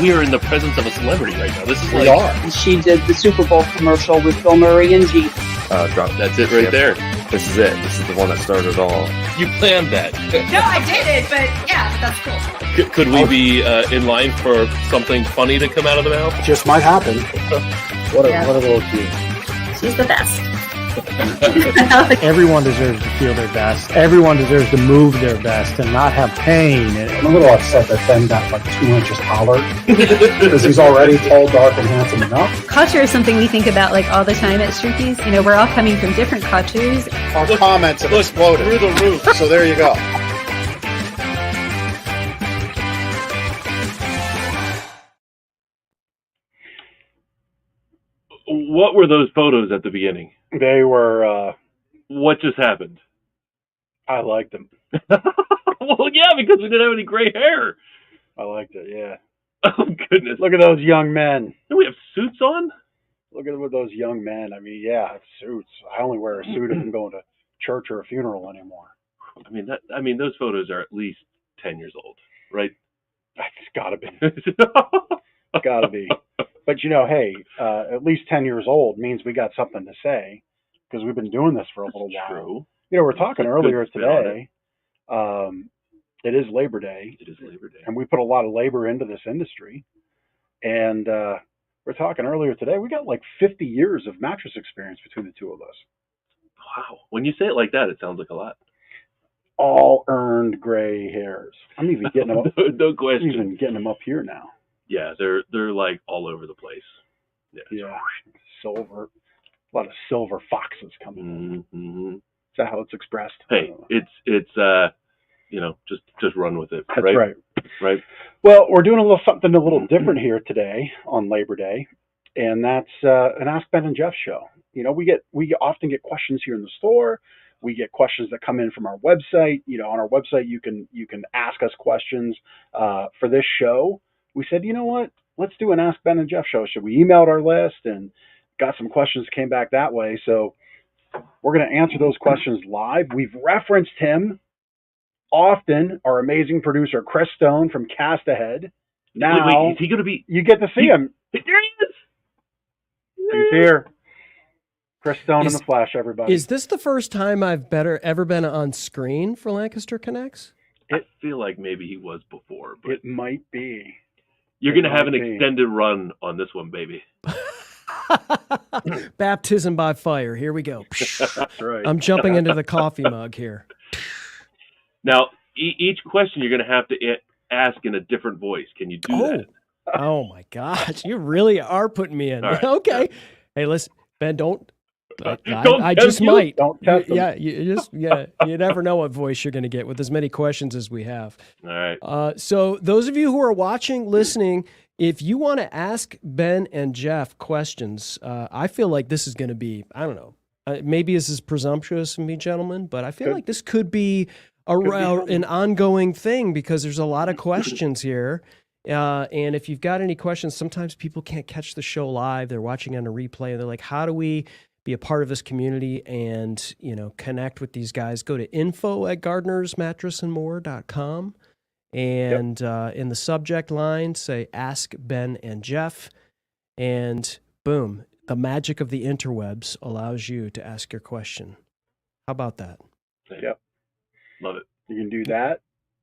we are in the presence of a celebrity right now. This is We are. She did the Super Bowl commercial with Bill Murray and Jeep. That's it right there. This is it. This is the one that started it all. You planned that. No, I didn't, but yeah, that's cool. Could we be in line for something funny to come out of the mouth? Just might happen. What a little cute. She's the best. Everyone deserves to feel their best. Everyone deserves to move their best and not have pain. I'm a little upset that Ben got like 2 inches taller because he's already tall, dark, and handsome enough. Culture is something we think about like all the time at Strookies. You know, we're all coming from different cultures. Our comments have exploded Through the roof. So there you go. What were those photos at the beginning? They were. What just happened? I liked them. Well, yeah, because we didn't have any gray hair. I liked it. Yeah. Oh, goodness. Look at those young men. Do we have suits on? Look at those young men. I mean, yeah, I have suits. I only wear a suit if I'm going to church or a funeral anymore. I mean, those photos are at least 10 years old, right? It's got to be. Got to be. But, you know, hey, at least 10 years old means we got something to say because we've been doing this for a little while. True. You know, we're talking earlier Good spin on today. It is Labor Day. It is Labor Day. And we put a lot of labor into this industry. And we're talking earlier today. We got like 50 years of mattress experience between the two of us. Wow. When you say it like that, it sounds like a lot. All earned gray hairs. I'm even getting them up. No question. I'm even getting them up here now. Yeah, they're like all over the place. Yeah. Silver. A lot of silver foxes coming. Mm-hmm. Is that how it's expressed? Hey, it's just run with it. That's right. Right. Well, we're doing something a little different here today on Labor Day, and that's an Ask Ben and Jeff show. You know, we often get questions here in the store. We get questions that come in from our website. You know, on our website you can ask us questions. For this show, we said, you know what? Let's do an Ask Ben and Jeff show. So we emailed our list and got some questions came back that way. So we're going to answer those questions live. We've referenced him often, our amazing producer, Chris Stone from Cast Ahead. Now, wait, is he going to be? You get to see him. There he is. He's here. Chris Stone in the flesh, everybody. Is this the first time I've ever been on screen for Lancaster Connects? I feel like maybe he was before. But it might be. You're going to have an extended run on this one, baby. Baptism by fire. Here we go. That's right. I'm jumping into the coffee mug here. Now, each question you're going to have to ask in a different voice. Can you do that? Oh my gosh. You really are putting me in. Right. Okay. Hey, listen, Ben, don't. I test just you. might. Don't test them. Yeah, you never know what voice you're going to get with as many questions as we have. All right. So those of you who are watching, listening, if you want to ask Ben and Jeff questions, I feel like this is going to be, I don't know, maybe this is presumptuous of me, gentlemen, but I feel like this could be an ongoing thing because there's a lot of questions here. And if you've got any questions, sometimes people can't catch the show live. They're watching on a replay and they're like, how do we be a part of this community and, you know, connect with these guys? Go to info@gardnersmattressandmore.com and in the subject line, say Ask Ben and Jeff, and boom, the magic of the interwebs allows you to ask your question. How about that? Yep. Love it. You can do that.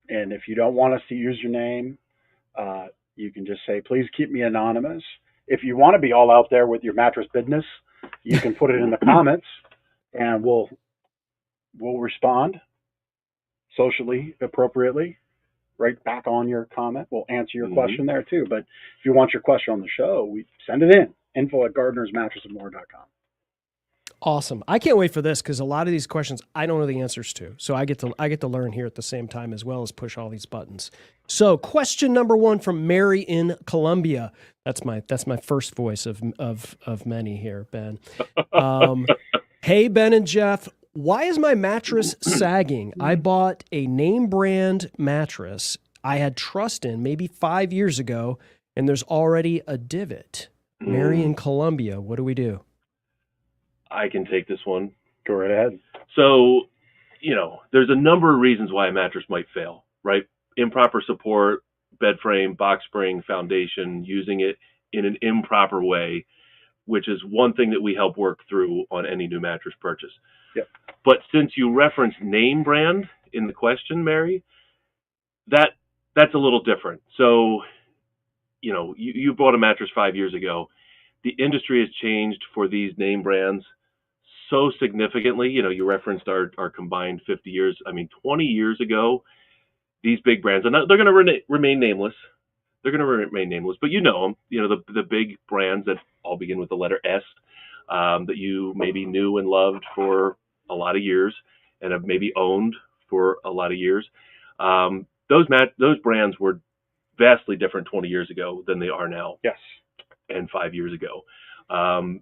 And if you don't want us to use your name, you can just say, please keep me anonymous. If you want to be all out there with your mattress business, you can put it in the comments and we'll respond socially appropriately right back on your comment. We'll answer your question there too. But if you want your question on the show, we send it in. info@gardnersmattressandmore.com. Awesome. I can't wait for this because a lot of these questions I don't know the answers to. So I get to learn here at the same time as well as push all these buttons. So question number 1 from Mary in Columbia. That's my first voice of many here, Ben. Hey, Ben and Jeff, why is my mattress sagging? I bought a name brand mattress I had trust in maybe 5 years ago, and there's already a divot. Mary in Columbia, what do we do? I can take this one. Go right ahead. So, you know, there's a number of reasons why a mattress might fail, right? Improper support, bed frame, box spring, foundation, using it in an improper way, which is one thing that we help work through on any new mattress purchase. Yep. But since you referenced name brand in the question, Mary, that's a little different. So, you bought a mattress 5 years ago. The industry has changed for these name brands so significantly. You referenced our combined 50 years. 20 years ago, these big brands, and they're going to remain nameless. They're going to remain nameless, but them. The big brands that all begin with the letter S, that you maybe knew and loved for a lot of years and have maybe owned for a lot of years. Those brands were vastly different 20 years ago than they are now. Yes. And 5 years ago.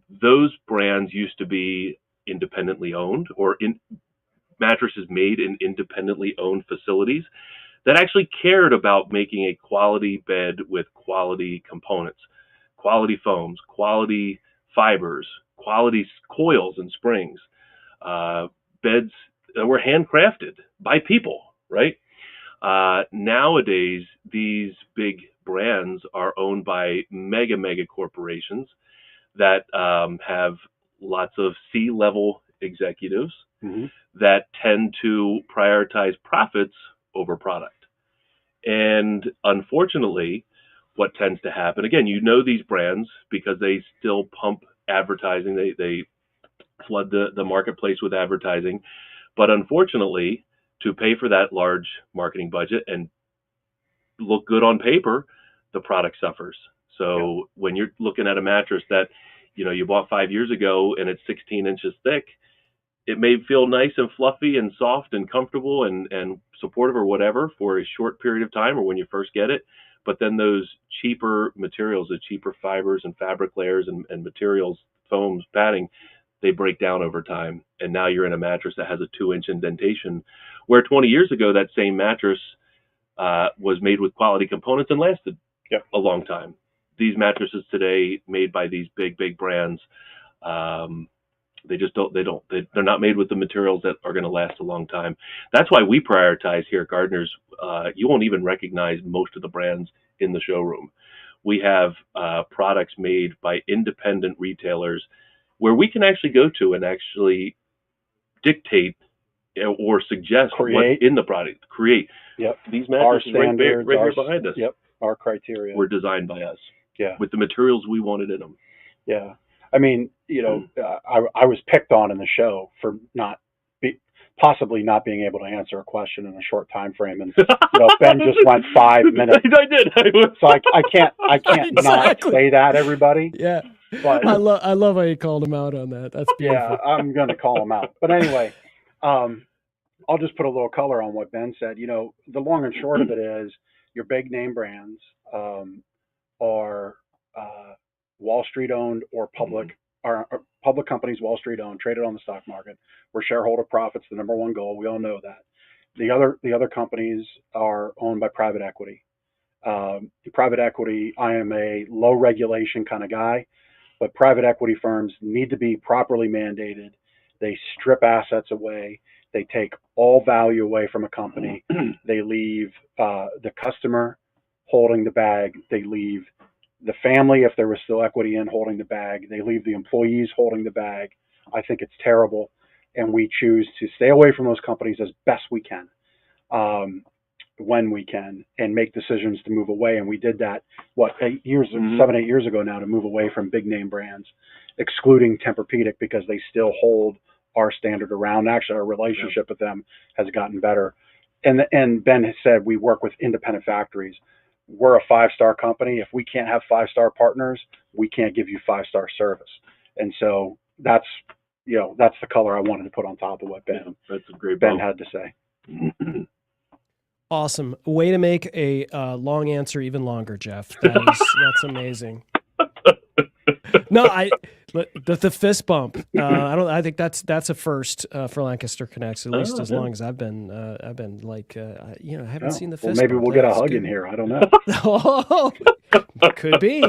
Those brands used to be independently owned, or mattresses made in independently owned facilities that actually cared about making a quality bed with quality components, quality foams, quality fibers, quality coils and springs, beds that were handcrafted by people, right? Nowadays, these big brands are owned by mega corporations that have lots of C-level executives that tend to prioritize profits over product. And unfortunately, what tends to happen, again, these brands because they still pump advertising, they flood the marketplace with advertising. But unfortunately, to pay for that large marketing budget and look good on paper, the product suffers. So when you're looking at a mattress that you bought 5 years ago and it's 16 inches thick, it may feel nice and fluffy and soft and comfortable and supportive or whatever for a short period of time or when you first get it. But then those cheaper materials, the cheaper fibers and fabric layers and materials, foams, padding, they break down over time. And now you're in a mattress that has a 2-inch indentation, where 20 years ago, that same mattress was made with quality components and lasted a long time. These mattresses today, made by these big brands, they're not made with the materials that are going to last a long time. That's why we prioritize here at Gardeners. You won't even recognize most of the brands in the showroom. We have products made by independent retailers where we can actually go to and actually dictate or suggest what's in the product. Create. Yep. These mattresses right here behind us. Yep. Our criteria were designed by us. Yeah. With the materials we wanted in them. Yeah. I was picked on in the show for possibly not being able to answer a question in a short time frame, and Ben just went 5 minutes. I did. So I can't exactly. Not say that, everybody. Yeah. But I love how you called him out on that. That's beautiful. Yeah, I'm going to call him out. But anyway, I'll just put a little color on what Ben said. The long and short of it is your big name brands are Wall Street owned or public, are public companies, Wall Street owned, traded on the stock market, where shareholder profit's the number one goal. We all know that. The other companies are owned by private equity. Private equity, I am a low regulation kind of guy, but private equity firms need to be properly mandated. They strip assets away. They take all value away from a company. They leave the customer holding the bag. They leave the family, if there was still equity in, holding the bag. They leave the employees holding the bag. I think it's terrible. And we choose to stay away from those companies as best we can, when we can, and make decisions to move away. And we did that, 7, 8 years ago now, to move away from big name brands, excluding Tempur-Pedic, because they still hold our standard around. Actually, our relationship with them has gotten better. And Ben has said we work with independent factories. We're a 5-star company. If we can't have 5-star partners, we can't give you 5-star service. And so that's the color I wanted to put on top of what Ben had to say. Awesome. Way to make a long answer even longer, Jeff. That's amazing. No, the fist bump. I think that's a first for Lancaster Connects, at least as long as I've been like, I haven't seen the fist. Well, maybe bump. we'll get a hug in here. I don't know. Oh, could be.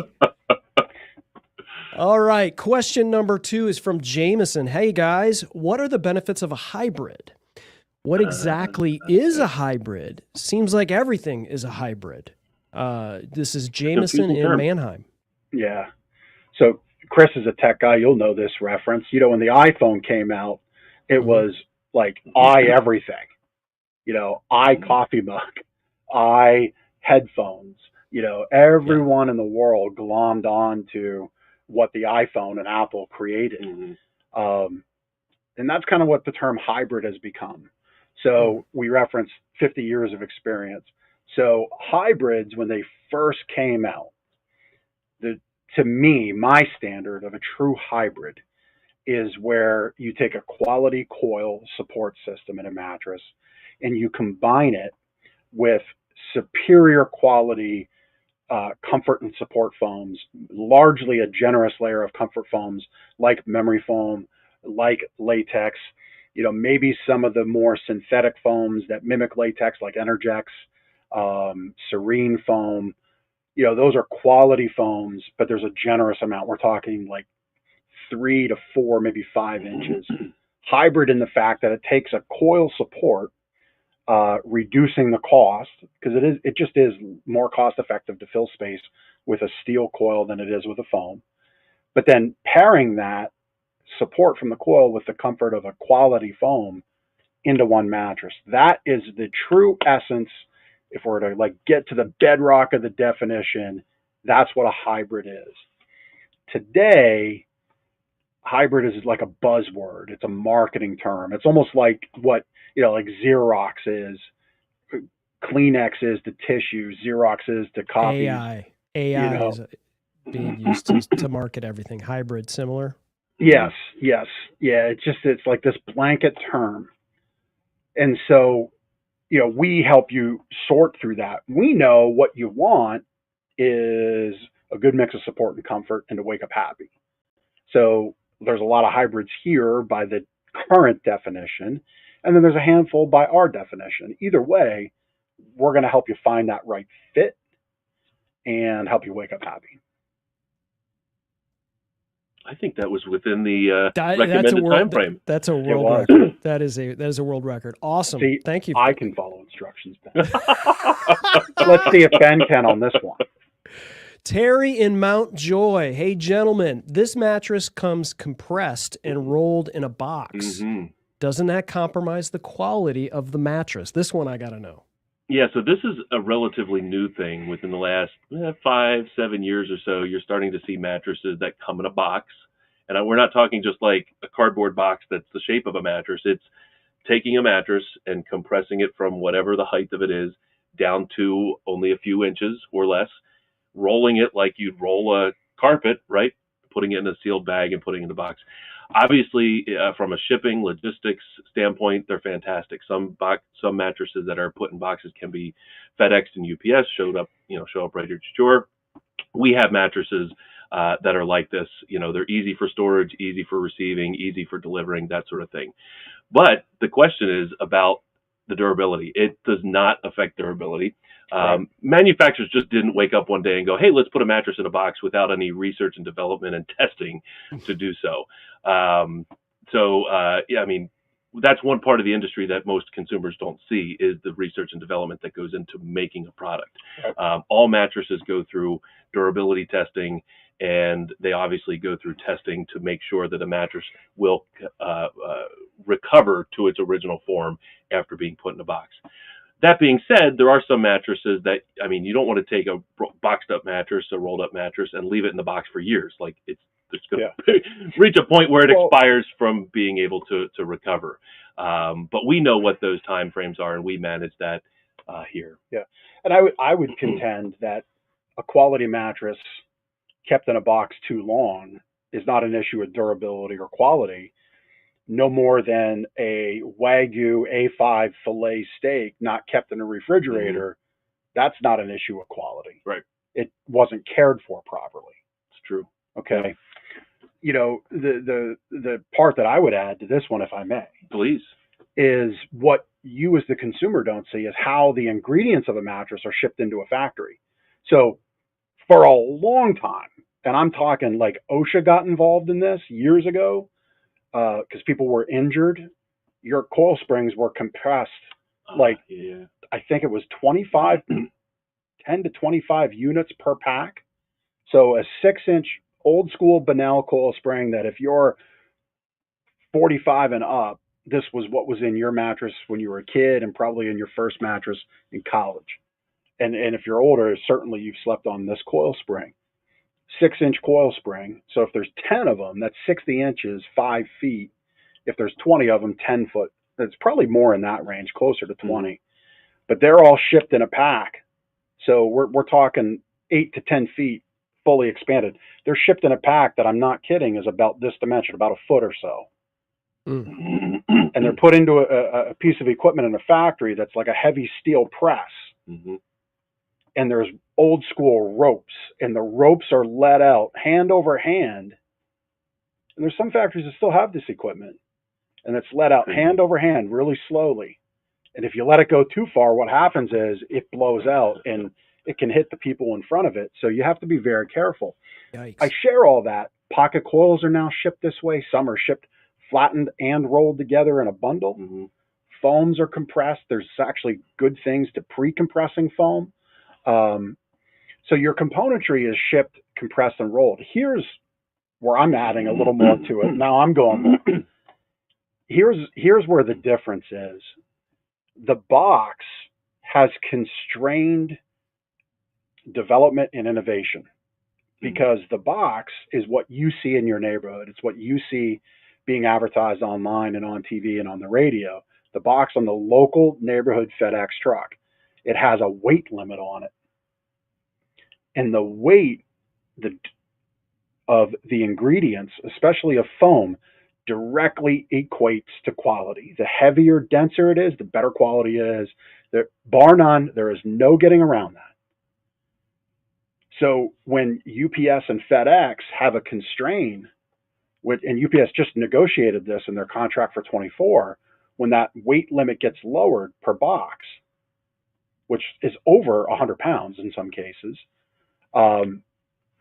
All right. Question number 2 is from Jameson. Hey guys, what are the benefits of a hybrid? What exactly is a hybrid? Seems like everything is a hybrid. This is Jameson in term. Mannheim. Yeah. So Chris is a tech guy. You'll know this reference. You know, when the iPhone came out, it was like everything. You know, coffee mug, headphones. You know, everyone in the world glommed on to what the iPhone and Apple created. And that's kind of what the term hybrid has become. So we referenced 50 years of experience. So hybrids, when they first came out, to me, my standard of a true hybrid is where you take a quality coil support system in a mattress and you combine it with superior quality comfort and support foams, largely a generous layer of comfort foams like memory foam, like latex, you know, maybe some of the more synthetic foams that mimic latex like Energex, Serene foam. You know, those are quality foams, but there's a generous amount. We're talking like 3 to 4, maybe 5 inches. Hybrid in the fact that it takes a coil support, reducing the cost, because it just is more cost effective to fill space with a steel coil than it is with a foam. But then pairing that support from the coil with the comfort of a quality foam into one mattress. That is the true essence. If we're to like get to the bedrock of the definition, that's what a hybrid is. Today, hybrid is like a buzzword. It's a marketing term. It's almost like what, you know, like Xerox is, Kleenex is to tissue, Xerox is to copies. AI you know. is being used to market everything. Hybrid, similar. Yes. Yeah. It's like this blanket term. And so, you know, we help you sort through that. We know what you want is a good mix of support and comfort and to wake up happy. So there's a lot of hybrids here by the current definition, and then there's a handful by our definition. Either way, we're going to help you find that right fit and help you wake up happy. I think that was within the recommended time frame. That's a world record. That is a world record. Awesome. See, thank you. I can follow instructions, Ben. Let's see if Ben can on this one. Terry in Mount Joy. Hey, gentlemen, this mattress comes compressed and rolled in a box. Doesn't that compromise the quality of the mattress? This one I got to know. Yeah, so this is a relatively new thing. Within the last 5-7 years or so, you're starting to see mattresses that come in a box. And we're not talking just like a cardboard box that's the shape of a mattress. It's taking a mattress and compressing it from whatever the height of it is down to only a few inches or less, rolling it like you'd roll a carpet, right? Putting it in a sealed bag and putting it in the box. Obviously, from a shipping logistics standpoint, they're fantastic. Some mattresses that are put in boxes can be FedExed and UPS, show up right at your door. We have mattresses that are like this. You know, they're easy for storage, easy for receiving, easy for delivering, that sort of thing. But the question is about the durability. It does not affect durability. Right. Manufacturers just didn't wake up one day and go, hey, let's put a mattress in a box without any research and development and testing to do so. Yeah, I mean, that's one part of the industry that most consumers don't see is the research and development that goes into making a product. Right. All mattresses go through durability testing, and they obviously go through testing to make sure that a mattress will recover to its original form after being put in a box. That being said, there are some mattresses that, I mean, you don't want to take a boxed up mattress, a rolled up mattress, and leave it in the box for years. Like it's going to reach a point where it expires from being able to recover. But we know what those time frames are, and we manage that here. Yeah, and I would contend that a quality mattress kept in a box too long is not an issue of durability or quality. No more than a Wagyu A5 filet steak not kept in a refrigerator, that's not an issue of quality. Right. It wasn't cared for properly. It's true. Okay. Yeah. You know, the part that I would add to this one, if I may, please, is what you as the consumer don't see is how the ingredients of a mattress are shipped into a factory. So for a long time, and I'm talking like OSHA got involved in this years ago, because people were injured, your coil springs were compressed I think it was 25 10 to 25 units per pack. So a 6-inch old school Benel coil spring that if you're 45 and up, this was what was in your mattress when you were a kid and probably in your first mattress in college. And if you're older, certainly you've slept on this coil spring. 6-inch coil spring. So if there's 10 of them, that's 60 inches, 5 feet. If there's 20 of them, 10 foot. It's probably more in that range, closer to 20. But they're all shipped in a pack. So we're talking 8 to 10 feet fully expanded. They're shipped in a pack that, I'm not kidding, is about this dimension, about a foot or so. And they're put into a piece of equipment in a factory that's like a heavy steel press. And there's old school ropes, and the ropes are let out hand over hand. And there's some factories that still have this equipment, and it's let out hand over hand really slowly. And if you let it go too far, what happens is it blows out and it can hit the people in front of it. So you have to be very careful. Yikes. I share all that. Pocket coils are now shipped this way. Some are shipped flattened and rolled together in a bundle. Foams are compressed. There's actually good things to pre-compressing foam. So your componentry is shipped, compressed, and rolled. Here's where I'm adding a little more to it. Now I'm going more. Here's where the difference is. The box has constrained development and innovation because the box is what you see in your neighborhood. It's what you see being advertised online and on TV and on the radio. The box on the local neighborhood FedEx truck. It has a weight limit on it. And the weight of the ingredients, especially of foam, directly equates to quality. The heavier, denser it is, the better quality it is. Bar none, there is no getting around that. So when UPS and FedEx have a constraint, and UPS just negotiated this in their contract for 24, when that weight limit gets lowered per box, which is over 100 pounds in some cases, on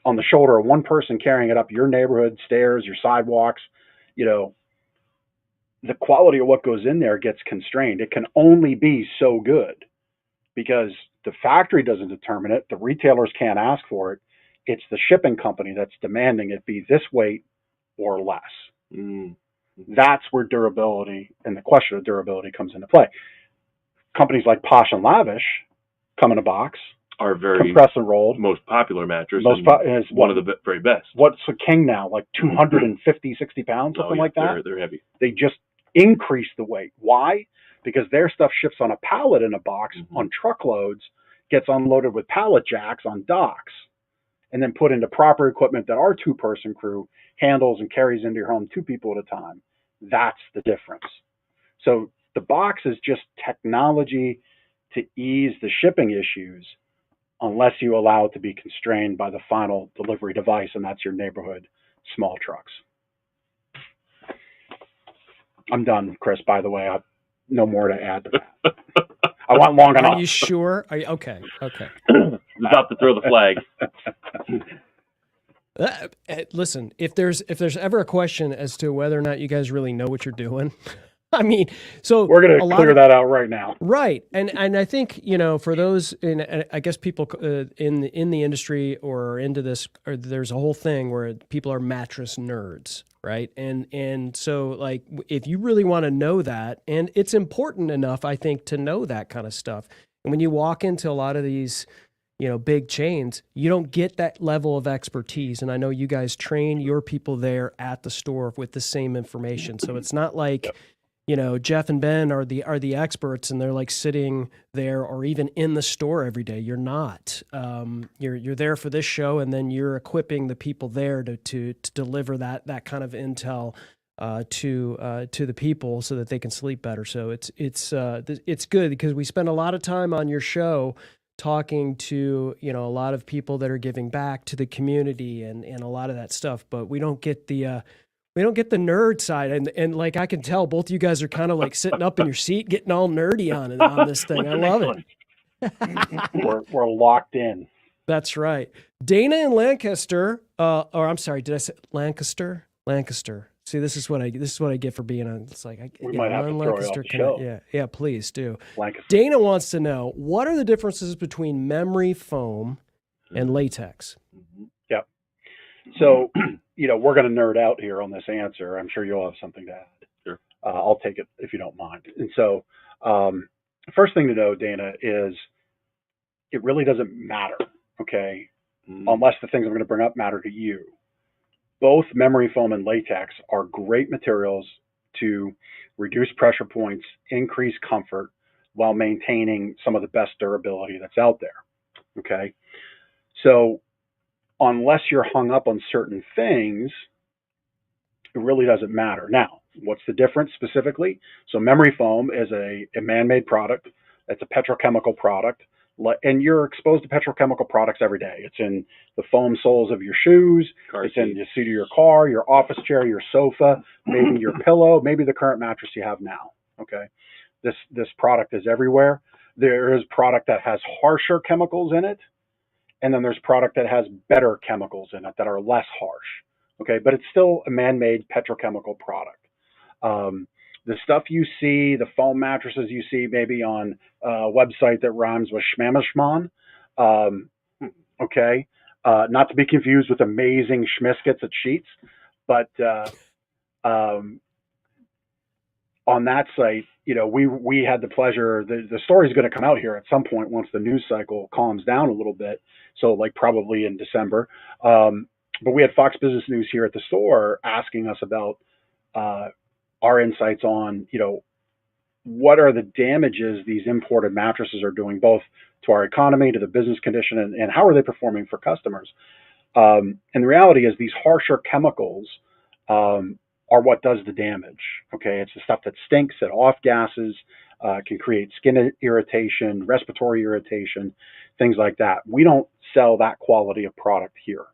the shoulder of one person carrying it up your neighborhood, stairs, your sidewalks, the quality of what goes in there gets constrained. It can only be so good because the factory doesn't determine it. The retailers can't ask for it. It's the shipping company that's demanding it be this weight or less. That's where durability and the question of durability comes into play. Companies like Posh and Lavish come in a box, are very compressed and rolled. Most popular mattress. Is one of the very best. What's a king now? Like 250, 60 pounds, something like that? They're heavy. They just increase the weight. Why? Because their stuff ships on a pallet in a box on truckloads, gets unloaded with pallet jacks on docks, and then put into proper equipment that our 2-person crew handles and carries into your home 2 people at a time. That's the difference. So the box is just technology to ease the shipping issues, unless you allow it to be constrained by the final delivery device, and that's your neighborhood small trucks. I'm done, Chris, by the way. I have no more to add to that. I went long enough. Are you sure? Okay. About to throw the flag. Listen, if there's ever a question as to whether or not you guys really know what you're doing, I mean, so we're going to clear that out right now. Right. And I think, for those I guess people in the industry or into this, or there's a whole thing where people are mattress nerds, right? And so like, if you really want to know that, and it's important enough, I think, to know that kind of stuff. And when you walk into a lot of these, big chains, you don't get that level of expertise. And I know you guys train your people there at the store with the same information. So it's not like, Jeff and Ben are the experts and they're like sitting there or even in the store every day. You're not. You're there for this show, and then you're equipping the people there to deliver that kind of intel to the people so that they can sleep better. So it's good because we spend a lot of time on your show talking to a lot of people that are giving back to the community and a lot of that stuff, but we don't get the nerd side, and like I can tell, both of you guys are kind of like sitting up in your seat, getting all nerdy on this thing. I love it. We're locked in. That's right. Dana in Lancaster, or I'm sorry, did I say Lancaster? Lancaster. See, this is what I get for being on. It's like We might have to throw you off Lancaster the Connect. show. Yeah, please do. Lancaster. Dana wants to know, what are the differences between memory foam and latex? Yep. So, we're going to nerd out here on this answer. I'm sure you'll have something to add. Sure. I'll take it if you don't mind. And so, first thing to know, Dana, is it really doesn't matter, okay, unless the things I'm going to bring up matter to you. Both memory foam and latex are great materials to reduce pressure points, increase comfort, while maintaining some of the best durability that's out there, okay? So unless you're hung up on certain things, it really doesn't matter. Now, what's the difference specifically? So memory foam is a man-made product. It's a petrochemical product. And you're exposed to petrochemical products every day. It's in the foam soles of your shoes. It's in the seat of your car, your office chair, your sofa, maybe your pillow, maybe the current mattress you have now. Okay, this product is everywhere. There is product that has harsher chemicals in it, and then there's product that has better chemicals in it that are less harsh. Okay, but it's still a man-made petrochemical product. The stuff you see, the foam mattresses you see maybe on a website that rhymes with schmamishmon, okay, not to be confused with amazing schmiskets at Sheets, but on that site, we had the pleasure, the story's going to come out here at some point once the news cycle calms down a little bit, so like probably in December, but we had Fox Business News here at the store asking us about our insights on, what are the damages these imported mattresses are doing, both to our economy, to the business condition, and how are they performing for customers? And the reality is these harsher chemicals are what does the damage. Okay, it's the stuff that stinks, that off gases, can create skin irritation, respiratory irritation, things like that. We don't sell that quality of product here.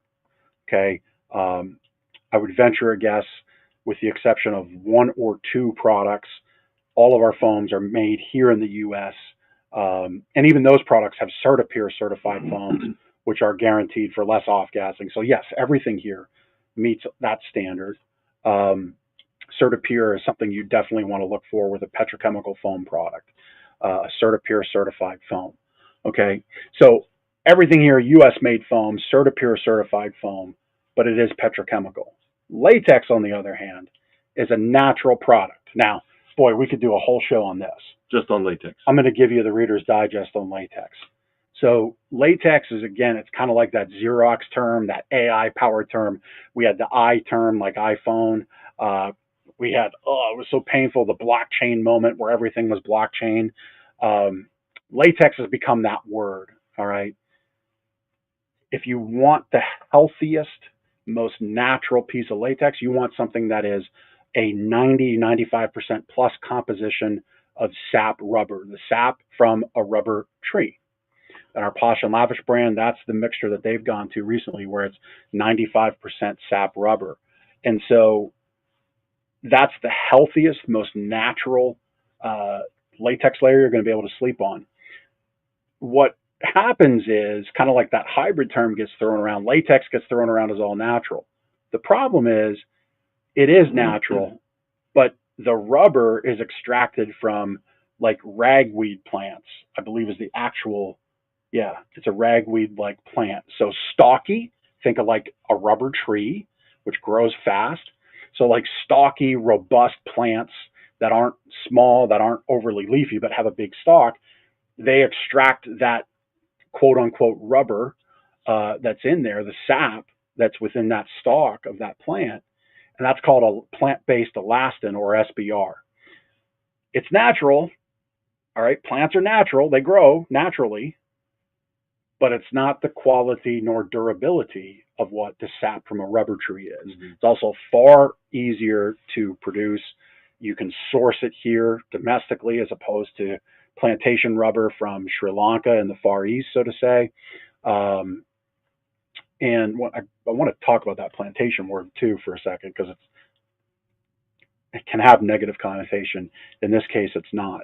Okay, I would venture a guess, with the exception of one or two products, all of our foams are made here in the U.S. And even those products have CertaPure certified foams, which are guaranteed for less off-gassing. So yes, everything here meets that standard. CertaPure is something you definitely want to look for with a petrochemical foam product, a CertaPure certified foam. Okay, so everything here, U.S.-made foam, CertaPure certified foam, but it is petrochemical. Latex, on the other hand, is a natural product. Now, boy, we could do a whole show on this. Just on latex. I'm going to give you the Reader's Digest on latex. So latex is, again, it's kind of like that Xerox term, that AI-powered term. We had the I term, like iPhone. We had, it was so painful, the blockchain moment where everything was blockchain. Latex has become that word, all right? If you want the healthiest, most natural piece of latex, you want something that is a 90-95% plus composition of sap rubber, the sap from a rubber tree. And our Posh and Lavish brand, that's the mixture that they've gone to recently, where it's 95% sap rubber. And so that's the healthiest, most natural latex layer you're going to be able to sleep on. What happens is, kind of like that hybrid term gets thrown around, latex gets thrown around as all natural. The problem is, it is natural, but the rubber is extracted from like ragweed plants, I believe is the actual, it's a ragweed-like plant. So stalky, think of like a rubber tree, which grows fast. So like stalky, robust plants that aren't small, that aren't overly leafy, but have a big stalk, they extract that quote-unquote rubber that's in there, the sap that's within that stalk of that plant, and that's called a plant-based elastin, or SBR. It's natural, all right? Plants are natural, they grow naturally, but it's not the quality nor durability of what the sap from a rubber tree is. Mm-hmm. It's also far easier to produce. You can source it here domestically as opposed to plantation rubber from Sri Lanka in the Far East, so to say. And I want to talk about that plantation word too for a second, because it can have negative connotation. In this case, it's not.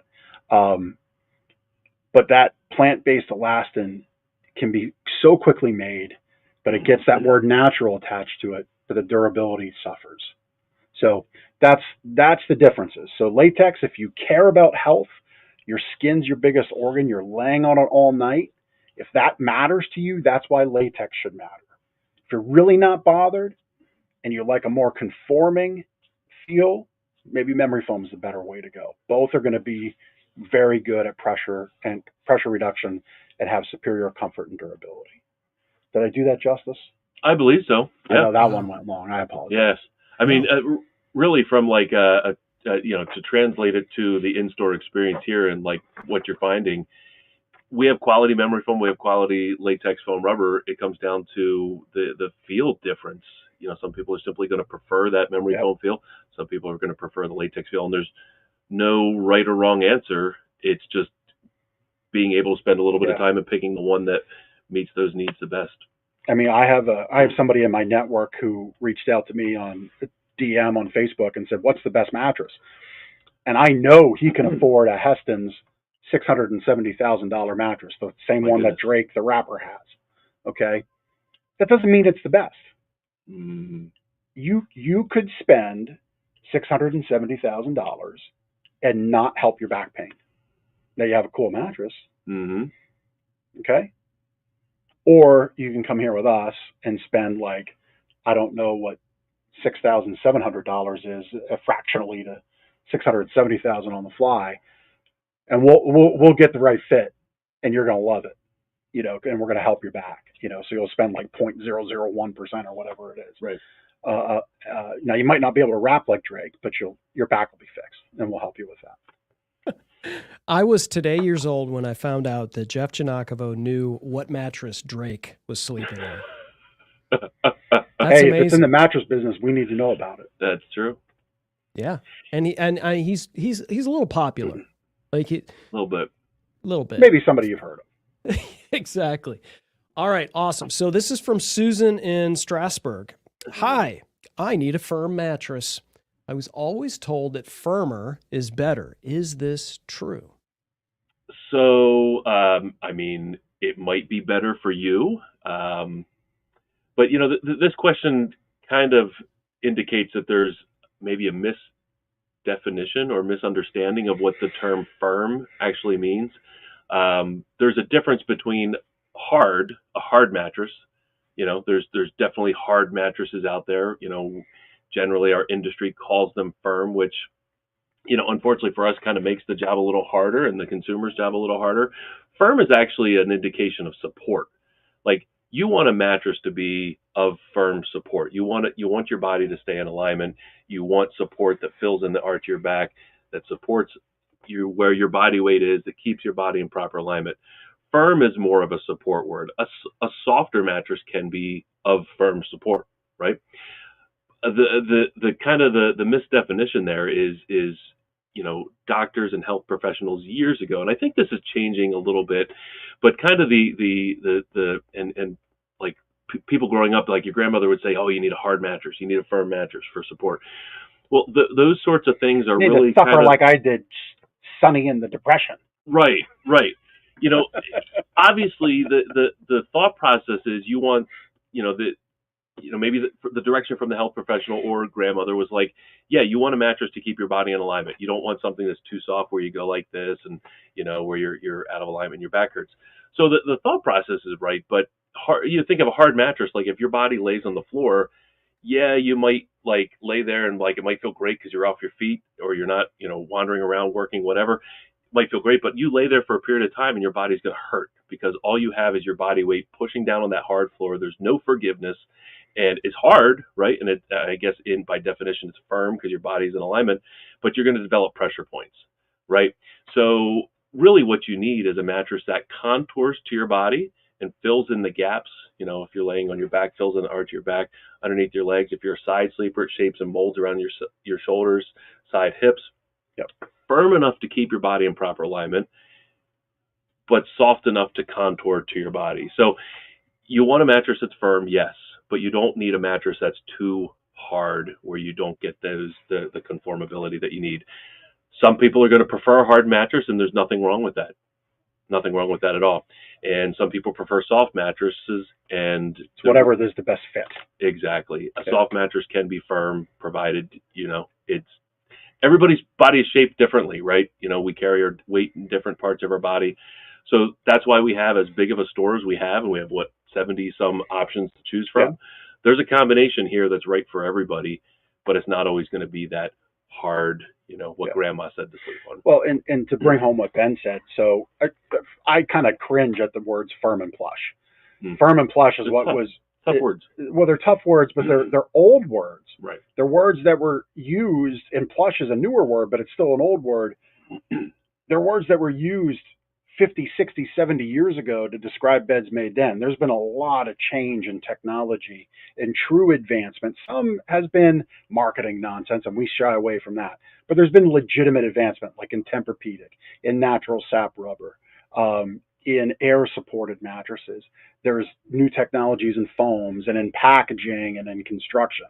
But that plant-based elastin can be so quickly made, but it gets that word natural attached to it, but the durability suffers. So that's the differences. So latex, if you care about health, your skin's your biggest organ, you're laying on it all night. If that matters to you, that's why latex should matter. If you're really not bothered and you like a more conforming feel, maybe memory foam is the better way to go. Both are going to be very good at pressure reduction and have superior comfort and durability. Did I do that justice? I believe so. Yeah. I know that one went long. I apologize. Yes. I mean, really from like to translate it to the in-store experience here and like what you're finding, we have quality memory foam, we have quality latex foam rubber. It comes down to the feel difference. Some people are simply going to prefer that memory foam feel. Some people are going to prefer the latex feel, and there's no right or wrong answer. It's just being able to spend a little bit of time and picking the one that meets those needs the best. I mean, I have somebody in my network who reached out to me on DM on Facebook and said, "What's the best mattress?" And I know he can afford a Heston's $670,000 mattress, the same one that Drake the rapper has. Okay, that doesn't mean it's the best. You could spend $670,000 and not help your back pain. Now you have a cool mattress. Okay. Or you can come here with us and spend like, I don't know what $6,700 is fractionally to $670,000 on the fly, and we'll get the right fit, and you're gonna love it, and we're gonna help your back, so you'll spend like 0.001% or whatever it is. Right. Now you might not be able to wrap like Drake, but your back will be fixed, and we'll help you with that. I was today years old when I found out that Jeff Janakovo knew what mattress Drake was sleeping on. That's hey, amazing. If it's in the mattress business, we need to know about it. That's true. Yeah, and he's a little popular, like a little bit. Maybe somebody you've heard of. Exactly. All right, awesome. So this is from Susan in Strasbourg. Hi, I need a firm mattress. I was always told that firmer is better. Is this true? So, I mean, it might be better for you. But, this question kind of indicates that there's maybe a misdefinition or misunderstanding of what the term firm actually means. There's a difference between a hard mattress. There's definitely hard mattresses out there. Generally our industry calls them firm, which, unfortunately for us kind of makes the job a little harder and the consumer's job a little harder. Firm is actually an indication of support. Like, you want a mattress to be of firm support. You want your body to stay in alignment. You want support that fills in the arch of your back, that supports you where your body weight is, that keeps your body in proper alignment. Firm is more of a support word. A softer mattress can be of firm support, right? The kind of the misdefinition there is doctors and health professionals years ago, and I think this is changing a little bit, but kind of and like people growing up, like your grandmother would say, "Oh, you need a hard mattress, you need a firm mattress for support." Well, those sorts of things are really suffer kind of, like I did, Sonny in the Depression. Right. Obviously, the thought process is you want maybe the direction from the health professional or grandmother was like, yeah, you want a mattress to keep your body in alignment. You don't want something that's too soft where you go like this and, where you're out of alignment and your back hurts. So the thought process is right, but you think of a hard mattress, like if your body lays on the floor, yeah, you might like lay there and like it might feel great because you're off your feet or you're not, wandering around working, whatever. It might feel great, but you lay there for a period of time and your body's going to hurt because all you have is your body weight pushing down on that hard floor. There's no forgiveness. And it's hard, right? And I guess by definition, it's firm because your body's in alignment, but you're going to develop pressure points, right? So really what you need is a mattress that contours to your body and fills in the gaps. If you're laying on your back, fills in the arch of your back, underneath your legs. If you're a side sleeper, it shapes and molds around your shoulders, side hips. Yep. Firm enough to keep your body in proper alignment, but soft enough to contour to your body. So you want a mattress that's firm, yes. But you don't need a mattress that's too hard where you don't get the conformability that you need. Some people are going to prefer a hard mattress, and there's nothing wrong with that. Nothing wrong with that at all. And some people prefer soft mattresses, and It's whatever is the best fit. exactly. A soft mattress can be firm, provided, it's everybody's body is shaped differently, right? We carry our weight in different parts of our body. So that's why we have as big of a store as we have, and we have 70 some options to choose from. Yeah. There's a combination here that's right for everybody, but it's not always going to be that hard, what grandma said to sleep on. Well, and to bring home what Ben said, so I kind of cringe at the words firm and plush. Firm and plush is They're what tough. was Tough words. Well, they're tough words, but they're old words. Right. They're words that were used, and plush is a newer word, but it's still an old word. They're words that were used 50, 60, 70 years ago to describe beds made then. There's been a lot of change in technology and true advancement. Some has been marketing nonsense, and we shy away from that. But there's been legitimate advancement, like in Tempur-Pedic, in natural sap rubber, in air-supported mattresses. There's new technologies in foams and in packaging and in construction.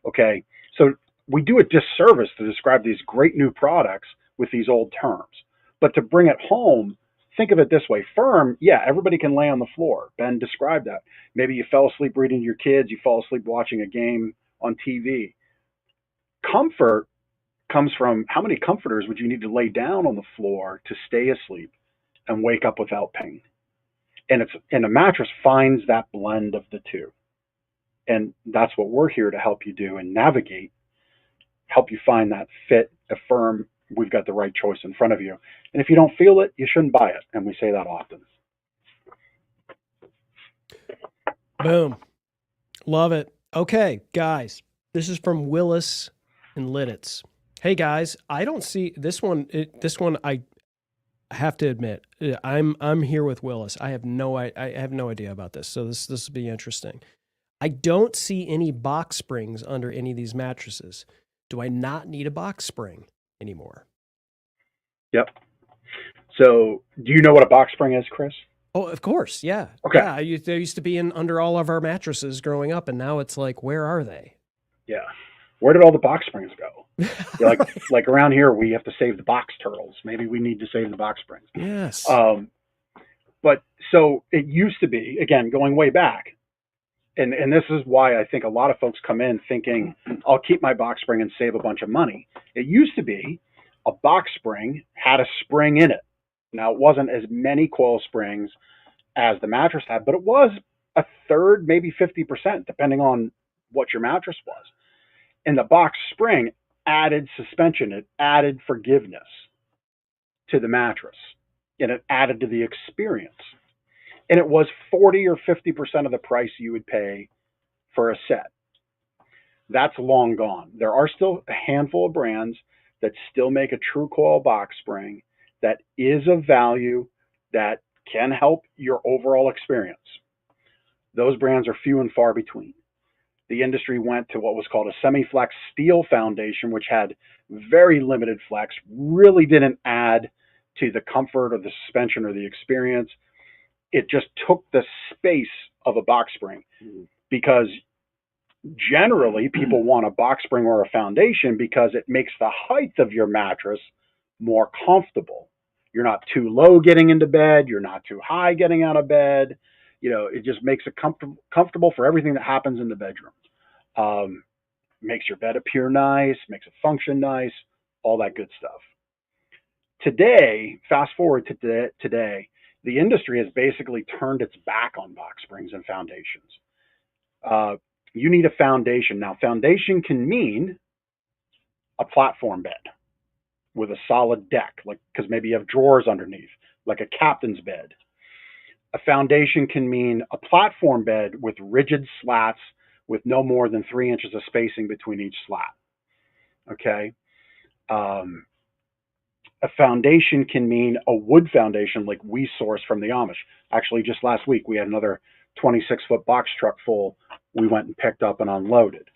Okay, so we do a disservice to describe these great new products with these old terms. But to bring it home, think of it this way. Firm, everybody can lay on the floor. Ben described that. Maybe you fell asleep reading to your kids, you fall asleep watching a game on TV. Comfort comes from how many comforters would you need to lay down on the floor to stay asleep and wake up without pain? And a mattress finds that blend of the two. And that's what we're here to help you do and navigate, help you find that fit, affirm we've got the right choice in front of you. And if you don't feel it, you shouldn't buy it. And we say that often. Boom. Love it. Okay, guys, this is from Willis and Lidditz. Hey guys, I don't see this one. I have to admit, I'm here with Willis. I have no idea about this. So this will be interesting. I don't see any box springs under any of these mattresses. Do I not need a box spring anymore? Yep. So do you know what a box spring is, Chris? Oh, of course. Yeah. Okay. Yeah. They used to be under all of our mattresses growing up, and now it's like, where are they? Yeah. Where did all the box springs go? like around here, we have to save the box turtles. Maybe we need to save the box springs. Yes. But so it used to be, again, going way back, and this is why I think a lot of folks come in thinking, I'll keep my box spring and save a bunch of money. It used to be a box spring had a spring in it. Now, it wasn't as many coil springs as the mattress had, but it was a third, maybe 50%, depending on what your mattress was. And the box spring added suspension. It added forgiveness to the mattress, and it added to the experience. And it was 40 or 50% of the price you would pay for a set. That's long gone. There are still a handful of brands that still make a true coil box spring that is of value, that can help your overall experience. Those brands are few and far between. The industry went to what was called a semi-flex steel foundation, which had very limited flex, really didn't add to the comfort or the suspension or the experience. It just took the space of a box spring, because generally people want a box spring or a foundation because it makes the height of your mattress more comfortable. You're not too low getting into bed. You're not too high getting out of bed. It just makes it comfortable for everything that happens in the bedroom. Makes your bed appear nice, makes it function nice, all that good stuff. Today, fast forward to today, the industry has basically turned its back on box springs and foundations. You need a foundation. Now, foundation can mean a platform bed with a solid deck, because maybe you have drawers underneath, like a captain's bed. A foundation can mean a platform bed with rigid slats with no more than 3 inches of spacing between each slat. Okay. A foundation can mean a wood foundation like we source from the Amish. Actually, just last week, we had another 26-foot box truck full we went and picked up and unloaded.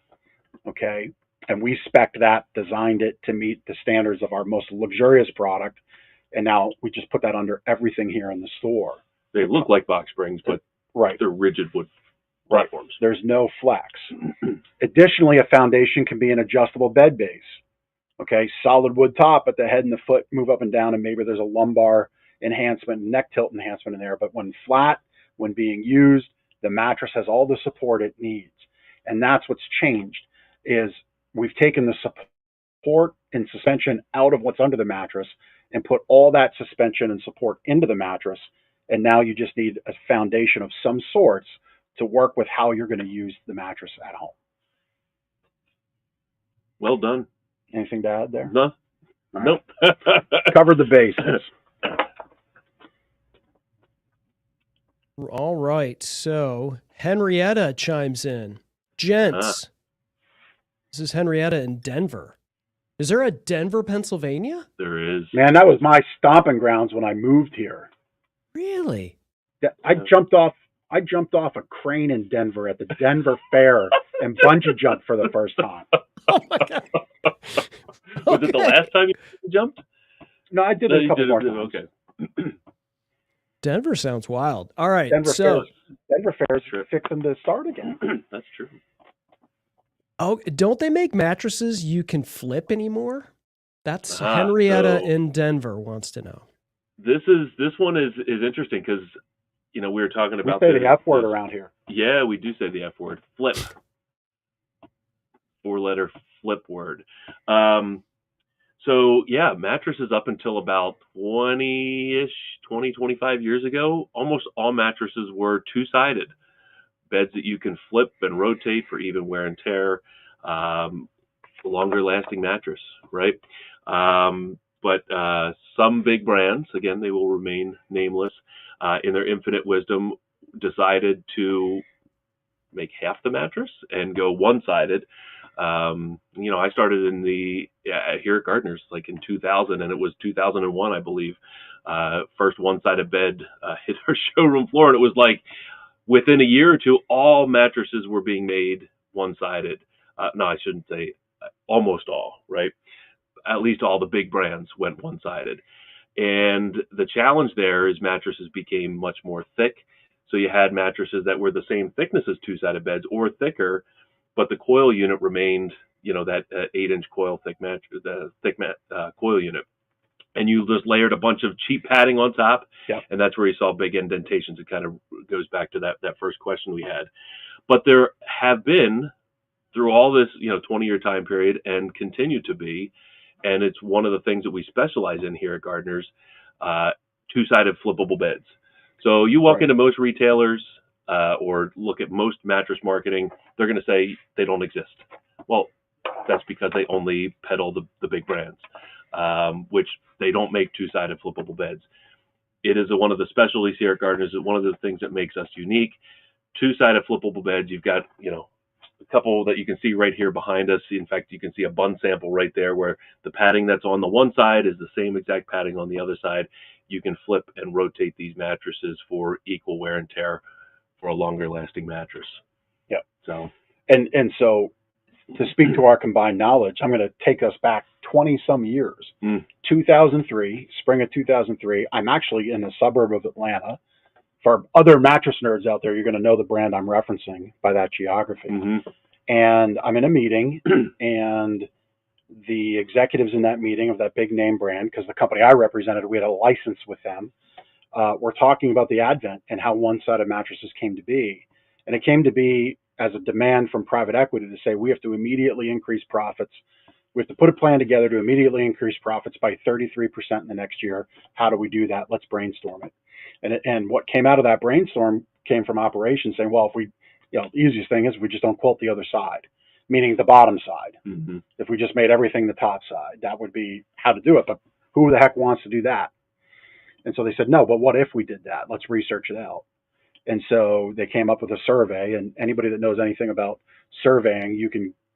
Okay. And we spec'd that, designed it to meet the standards of our most luxurious product. And now we just put that under everything here in the store. They look like box springs, but they're rigid wood platforms. There's no flex. Additionally, a foundation can be an adjustable bed base. Okay, solid wood top, but the head and the foot move up and down, and maybe there's a lumbar enhancement, neck tilt enhancement in there. But when flat, when being used, the mattress has all the support it needs. And that's what's changed is we've taken the support and suspension out of what's under the mattress and put all that suspension and support into the mattress. And now you just need a foundation of some sorts to work with how you're going to use the mattress at home. Well done. Anything to add there? No. All Nope. right. Covered the bases. All right. So Henrietta chimes in. Gents, this is Henrietta in Denver. Is there a Denver, Pennsylvania? There is. Man, that was my stomping grounds when I moved here. Really? I jumped off a crane in Denver at the Denver Fair and bungee jumped for the first time. Oh my God. Was it the last time you jumped? No, I did it a couple more times. Okay. Denver sounds wild. All right. Denver Fair's True. fixing to start again. That's true. Oh, don't they make mattresses you can flip anymore? That's Henrietta in Denver wants to know. This one is interesting because we were talking about we say the F word around here. Yeah, we do say the F word. Flip. 4-letter flip word. So yeah, mattresses up until about 25 years ago, almost all mattresses were two-sided. Beds that you can flip and rotate for even wear and tear, longer lasting mattress, right? But some big brands, again, they will remain nameless, in their infinite wisdom, decided to make half the mattress and go one-sided. I started in here at Gardner's like in 2000, and it was 2001, I believe. First one-sided bed hit our showroom floor, and it was like within a year or two, all mattresses were being made one-sided. No, I shouldn't say almost all, right? At least all the big brands went one-sided. And the challenge there is mattresses became much more thick. So you had mattresses that were the same thickness as two-sided beds or thicker, but the coil unit remained, that 8-inch coil thick mattress, the thick coil unit. And you just layered a bunch of cheap padding on top. Yep. And that's where you saw big indentations. It kind of goes back to that first question we had. But there have been, through all this, 20-year time period, and continue to be, and it's one of the things that we specialize in here at Gardner's, two-sided flippable beds. So you walk into most retailers or look at most mattress marketing, they're going to say they don't exist. Well, that's because they only peddle the big brands, which they don't make two-sided flippable beds. It is one of the specialties here at Gardner's. One of the things that makes us unique. Two-sided flippable beds, you've got, a couple that you can see right here behind us. In fact, you can see a bun sample right there where the padding that's on the one side is the same exact padding on the other side. You can flip and rotate these mattresses for equal wear and tear for a longer lasting mattress. Yeah. So, and so to speak to our combined knowledge, I'm going to take us back 20 some years. 2003, spring of 2003. I'm actually in a suburb of Atlanta. For other mattress nerds out there, you're going to know the brand I'm referencing by that geography. Mm-hmm. And I'm in a meeting, and the executives in that meeting of that big name brand, because the company I represented, we had a license with them, were talking about the advent and how one-sided mattresses came to be. And it came to be as a demand from private equity to say we have to immediately increase profits. We have to put a plan together to immediately increase profits by 33% in the next year. How do we do that? Let's brainstorm it. And what came out of that brainstorm came from operations saying, well, if we, the easiest thing is we just don't quilt the other side, meaning the bottom side. Mm-hmm. If we just made everything the top side, that would be how to do it. But who the heck wants to do that? And so they said, no, but what if we did that? Let's research it out. And so they came up with a survey, and anybody that knows anything about surveying,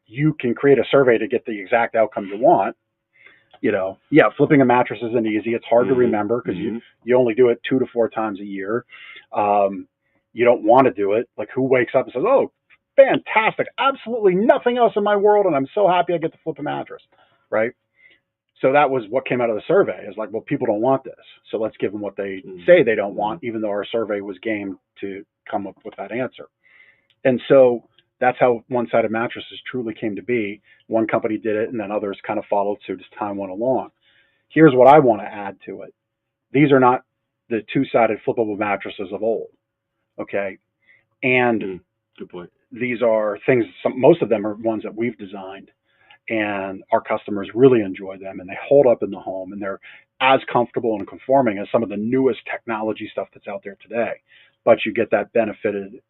you can create a survey to get the exact outcome you want. Flipping a mattress isn't easy. It's hard to remember because you only do it 2 to 4 times a year. You don't want to do it. Like, who wakes up and says, oh, fantastic, absolutely nothing else in my world, and I'm so happy I get to flip a mattress, right? So that was what came out of the survey. It's like, well, people don't want this, so let's give them what they say they don't want, even though our survey was game to come up with that answer. And so that's how one-sided mattresses truly came to be. One company did it, and then others kind of followed suit as time went along. Here's what I want to add to it. These are not the two-sided flippable mattresses of old. Okay, and Good point. these are things. Most of them are ones that we've designed, and our customers really enjoy them, and they hold up in the home, and they're as comfortable and conforming as some of the newest technology stuff that's out there today. But you get that benefited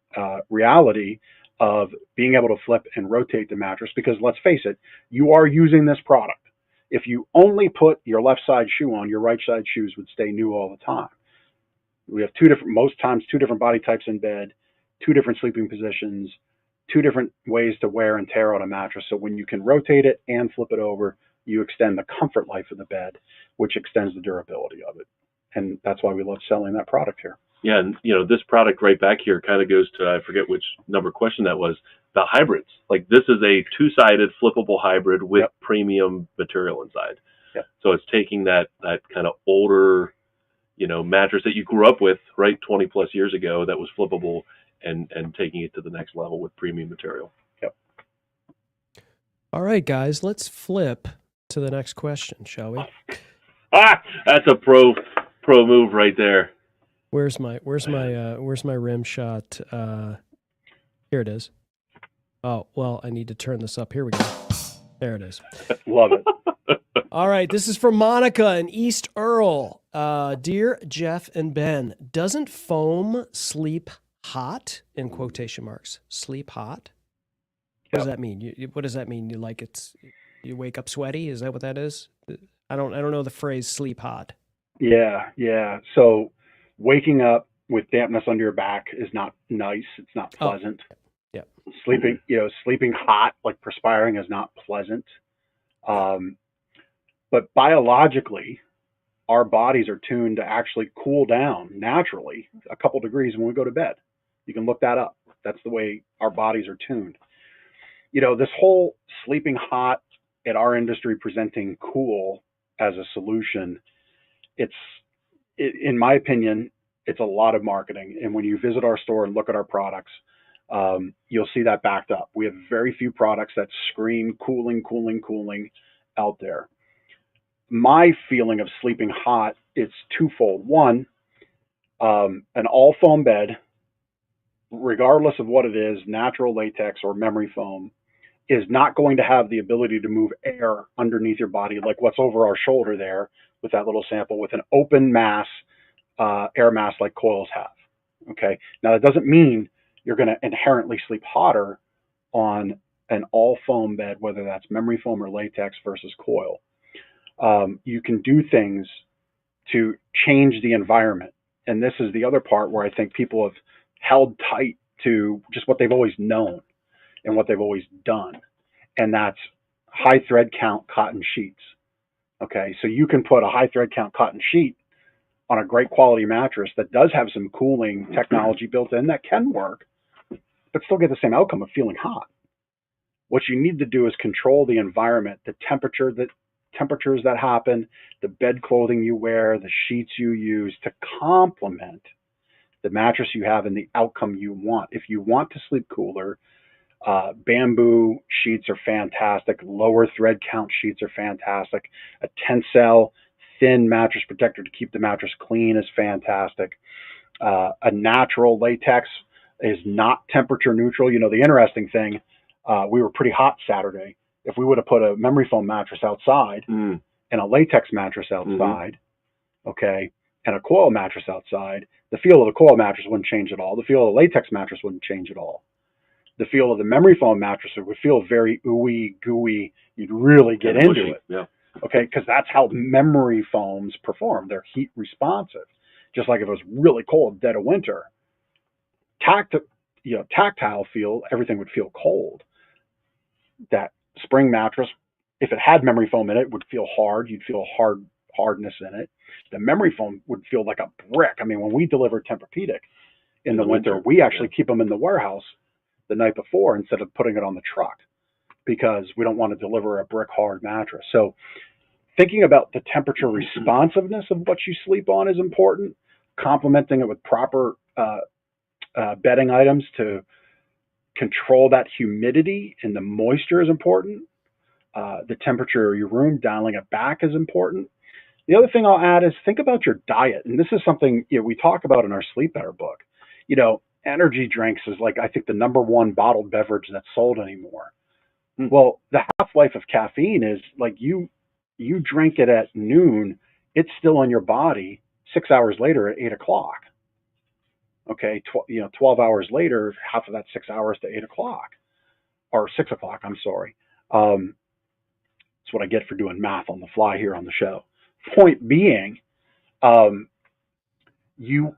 reality of being able to flip and rotate the mattress, because let's face it, you are using this product. If you only put your left side shoe on, your right side shoes would stay new all the time. We have most times two different body types in bed, two different sleeping positions, two different ways to wear and tear on a mattress. So when you can rotate it and flip it over, you extend the comfort life of the bed, which extends the durability of it. And that's why we love selling that product here. Yeah, and this product right back here kind of goes to, I forget which number question that was, the hybrids. Like, this is a two-sided flippable hybrid with premium material inside. Yep. So it's taking that kind of older, mattress that you grew up with, right, 20 plus years ago, that was flippable, and taking it to the next level with premium material. Yep. All right, guys, let's flip to the next question, shall we? That's a pro move right there. Where's my rim shot? Here it is. Oh, well, I need to turn this up. Here we go. There it is. Love it. All right, this is from Monica in East Earl. Dear Jeff and Ben, doesn't foam sleep hot? In quotation marks. Sleep hot? What does that mean? What does that mean? You wake up sweaty? Is that what that is? I don't know the phrase sleep hot. Yeah. So waking up with dampness under your back is not nice. It's not pleasant. Yeah. Sleeping hot, like perspiring, is not pleasant. But biologically, our bodies are tuned to actually cool down naturally a couple degrees when we go to bed. You can look that up. That's the way our bodies are tuned. This whole sleeping hot at our industry presenting cool as a solution, in my opinion, it's a lot of marketing. And when you visit our store and look at our products, you'll see that backed up. We have very few products that scream cooling out there. My feeling of sleeping hot, it's twofold. One, an all foam bed, regardless of what it is, natural latex or memory foam, is not going to have the ability to move air underneath your body like what's over our shoulder there with that little sample, with an open mass, air mass like coils have. Okay. Now, that doesn't mean you're going to inherently sleep hotter on an all foam bed, whether that's memory foam or latex versus coil. You can do things to change the environment. And this is the other part where I think people have held tight to just what they've always known and what they've always done. And that's high thread count cotton sheets. Okay. So you can put a high thread count cotton sheet on a great quality mattress that does have some cooling technology built in that can work, but still get the same outcome of feeling hot. What you need to do is control the environment, the temperatures that happen, the bed clothing you wear, the sheets you use to complement the mattress you have and the outcome you want. If you want to sleep cooler, bamboo sheets are fantastic. Lower thread count sheets are fantastic. A Tencel thin mattress protector to keep the mattress clean is fantastic. A natural latex is not temperature neutral. The interesting thing, we were pretty hot Saturday. If we would have put a memory foam mattress outside and a latex mattress outside, okay, and a coil mattress outside, the feel of the coil mattress wouldn't change at all. The feel of the latex mattress wouldn't change at all. The feel of the memory foam mattress would feel very ooey, gooey. You'd really get into it. Yeah. Okay, because that's how memory foams perform. They're heat responsive. Just like if it was really cold, dead of winter, tactile feel, everything would feel cold. That spring mattress, if it had memory foam in it, would feel hard. You'd feel hardness in it. The memory foam would feel like a brick. I mean, when we deliver Tempur-Pedic in the winter, we actually keep them in the warehouse the night before instead of putting it on the truck, because we don't want to deliver a brick hard mattress. So thinking about the temperature responsiveness of what you sleep on is important. Complementing it with proper bedding items to control that humidity and the moisture is important. The temperature of your room, dialing it back, is important. The other thing I'll add is think about your diet. And this is something we talk about in our Sleep Better book. Energy drinks is like, I think, the number one bottled beverage that's sold anymore. Well, the half-life of caffeine is like you drink it at noon, it's still in your body 6 hours later at 8 o'clock. Okay, 12 hours later, half of that 6 hours to 8 o'clock, or 6 o'clock, I'm sorry. That's what I get for doing math on the fly here on the show. Point being, you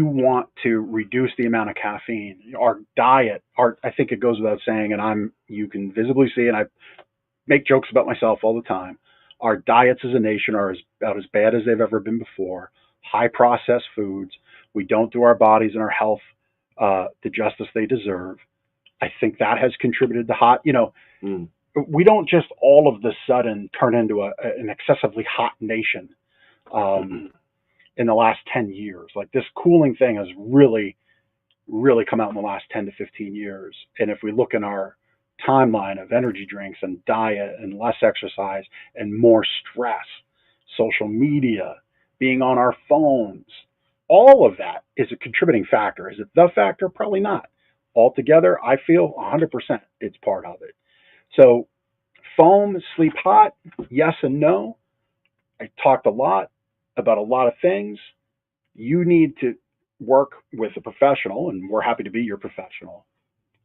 want to reduce the amount of caffeine. Our diet, I think it goes without saying, and you can visibly see, and I make jokes about myself all the time. Our diets as a nation are about as bad as they've ever been before. High processed foods. We don't do our bodies and our health the justice they deserve. I think that has contributed to we don't just all of the sudden turn into an excessively hot nation in the last 10 years. Like, this cooling thing has really, really come out in the last 10 to 15 years. And if we look in our timeline of energy drinks and diet and less exercise and more stress, social media, being on our phones, all of that is a contributing factor. Is it the factor? Probably not. Altogether, I feel 100% it's part of it. So foam, sleep hot, yes and no. I talked a lot about a lot of things. You need to work with a professional, and we're happy to be your professional,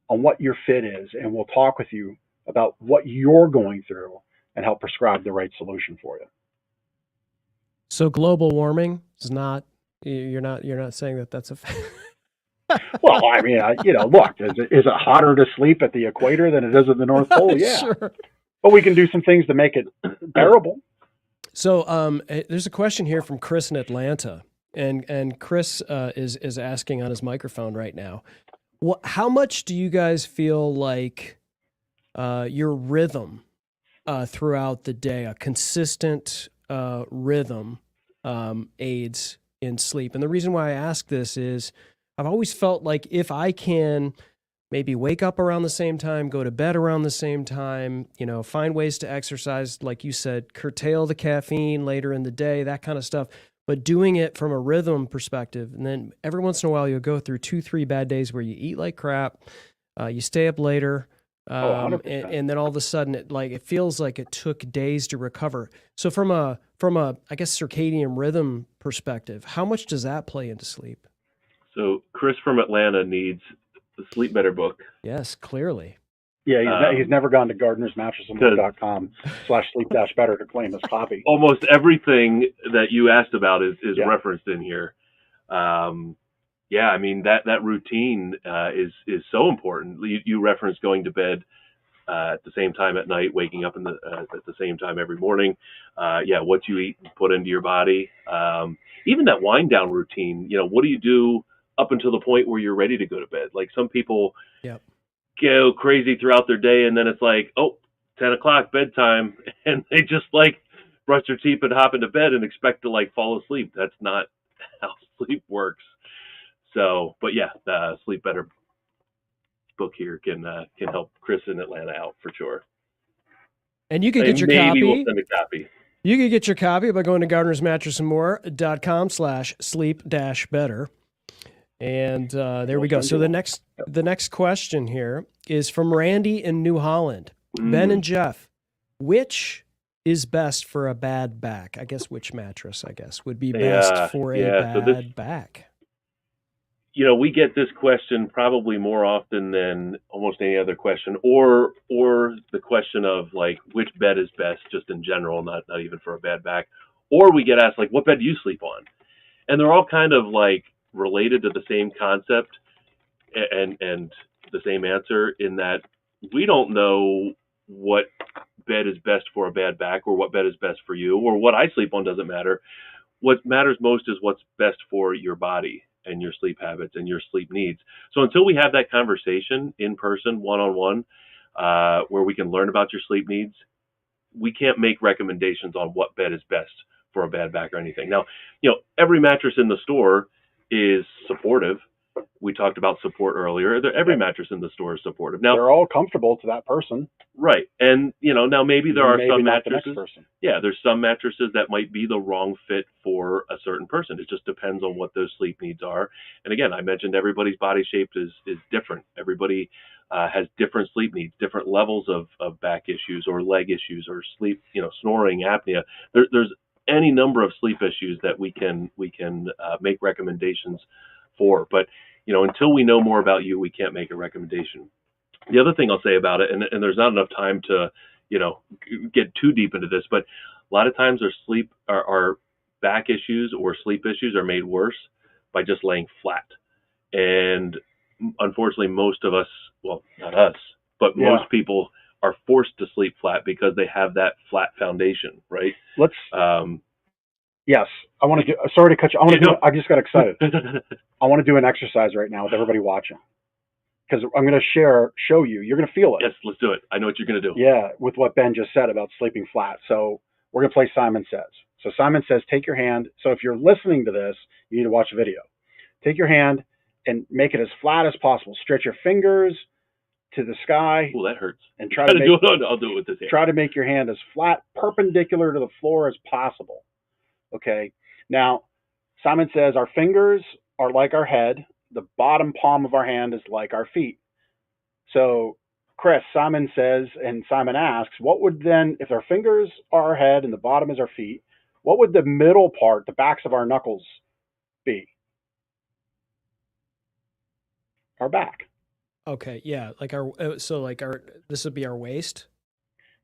on what your fit is, and we'll talk with you about what you're going through and help prescribe the right solution for you. So global warming is not, you're not saying that that's a Well, I mean, look, is it hotter to sleep at the equator than it is at the North Pole? Yeah. Sure. But we can do some things to make it bearable. So there's a question here from Chris in Atlanta, and Chris is asking on his microphone right now. How much do you guys feel like your rhythm throughout the day, a consistent rhythm, aids in sleep? And the reason why I ask this is I've always felt like if I can maybe wake up around the same time, go to bed around the same time, find ways to exercise, like you said, curtail the caffeine later in the day, that kind of stuff, but doing it from a rhythm perspective. And then every once in a while, you'll go through 2-3 bad days where you eat like crap, you stay up later, and then all of a sudden it feels like it took days to recover. So from a I guess circadian rhythm perspective, how much does that play into sleep? So Chris from Atlanta needs the Sleep Better book. Yes, clearly. Yeah, he's never gone to gardenersmattressandmore.com/sleep-better to claim his copy. Almost everything that you asked about is referenced in here. I mean, that routine is so important. You referenced going to bed at the same time at night, waking up at the same time every morning. What you eat and put into your body. Even that wind down routine, what do you do up until the point where you're ready to go to bed? Like, some people go crazy throughout their day, and then it's like, 10 o'clock bedtime, and they just brush their teeth and hop into bed and expect to fall asleep. That's not how sleep works. So, but the Sleep Better book here can help Chris in Atlanta out for sure. And you can get your copy. Maybe we'll send a copy. You can get your copy by going to gardenersmattressandmore.com/sleep-better. And there we go. So the next question here is from Randy in New Holland. Ben and Jeff, which is best for a bad back? I guess which mattress, would be best for a bad back? We get this question probably more often than almost any other question, or the question of which bed is best just in general, not even for a bad back. Or we get asked what bed do you sleep on? And they're all kind of related to the same concept and the same answer, in that we don't know what bed is best for a bad back or what bed is best for you, or what I sleep on doesn't matter. What matters most is what's best for your body and your sleep habits and your sleep needs. So until we have that conversation in person, one-on-one, where we can learn about your sleep needs, we can't make recommendations on what bed is best for a bad back or anything. Now, every mattress in the store is supportive, We talked about support earlier. Every mattress in the store is supportive. Now they're all comfortable to that person. Right. And, now maybe there are some mattresses. Yeah, there's some mattresses that might be the wrong fit for a certain person. It just depends on what those sleep needs are. And again, I mentioned everybody's body shape is different. Everybody has different sleep needs, different levels of back issues or leg issues or sleep, snoring, apnea. There's any number of sleep issues that we can make recommendations for. But, until we know more about you, we can't make a recommendation. The other thing I'll say about it, and there's not enough time to, get too deep into this, but a lot of times our back issues or sleep issues are made worse by just laying flat. And unfortunately, most of us, well, not us, but most people are forced to sleep flat because they have that flat foundation, right? Let's. Yes, I want to do. Sorry to cut you. I just got excited. I want to do an exercise right now with everybody watching, because I'm going to show you. You're going to feel it. Yes, let's do it. I know what you're going to do. Yeah, with what Ben just said about sleeping flat. So we're going to play Simon Says. So Simon Says, take your hand. So if you're listening to this, you need to watch the video. Take your hand and make it as flat as possible. Stretch your fingers to the sky. Oh, that hurts. And try to make, I'll do it with this hand. Try to make your hand as flat, perpendicular to the floor as possible. Okay. Now, Simon says our fingers are like our head. The bottom palm of our hand is like our feet. So, Chris, Simon says, and Simon asks, what would then, if our fingers are our head and the bottom is our feet, what would the middle part, the backs of our knuckles, be? Our back. Okay. Yeah. Like this would be our waist.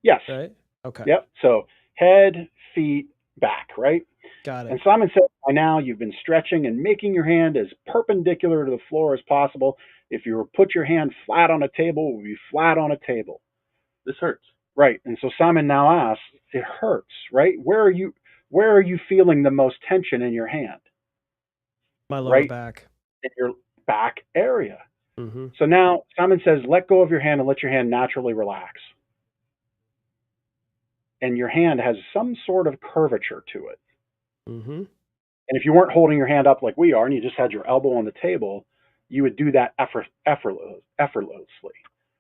Yes. Right. Okay. Yep. So head, feet, back, right? Got it. And Simon said, by now you've been stretching and making your hand as perpendicular to the floor as possible. If you were to put your hand flat on a table, it would be flat on a table. This hurts. Right. And so Simon now asks, it hurts, right? Where are you feeling the most tension in your hand? My lower back. In your back area. Mm-hmm. So now Simon says, let go of your hand and let your hand naturally relax. And your hand has some sort of curvature to it. Mm-hmm. And if you weren't holding your hand up like we are and you just had your elbow on the table, you would do that effortlessly,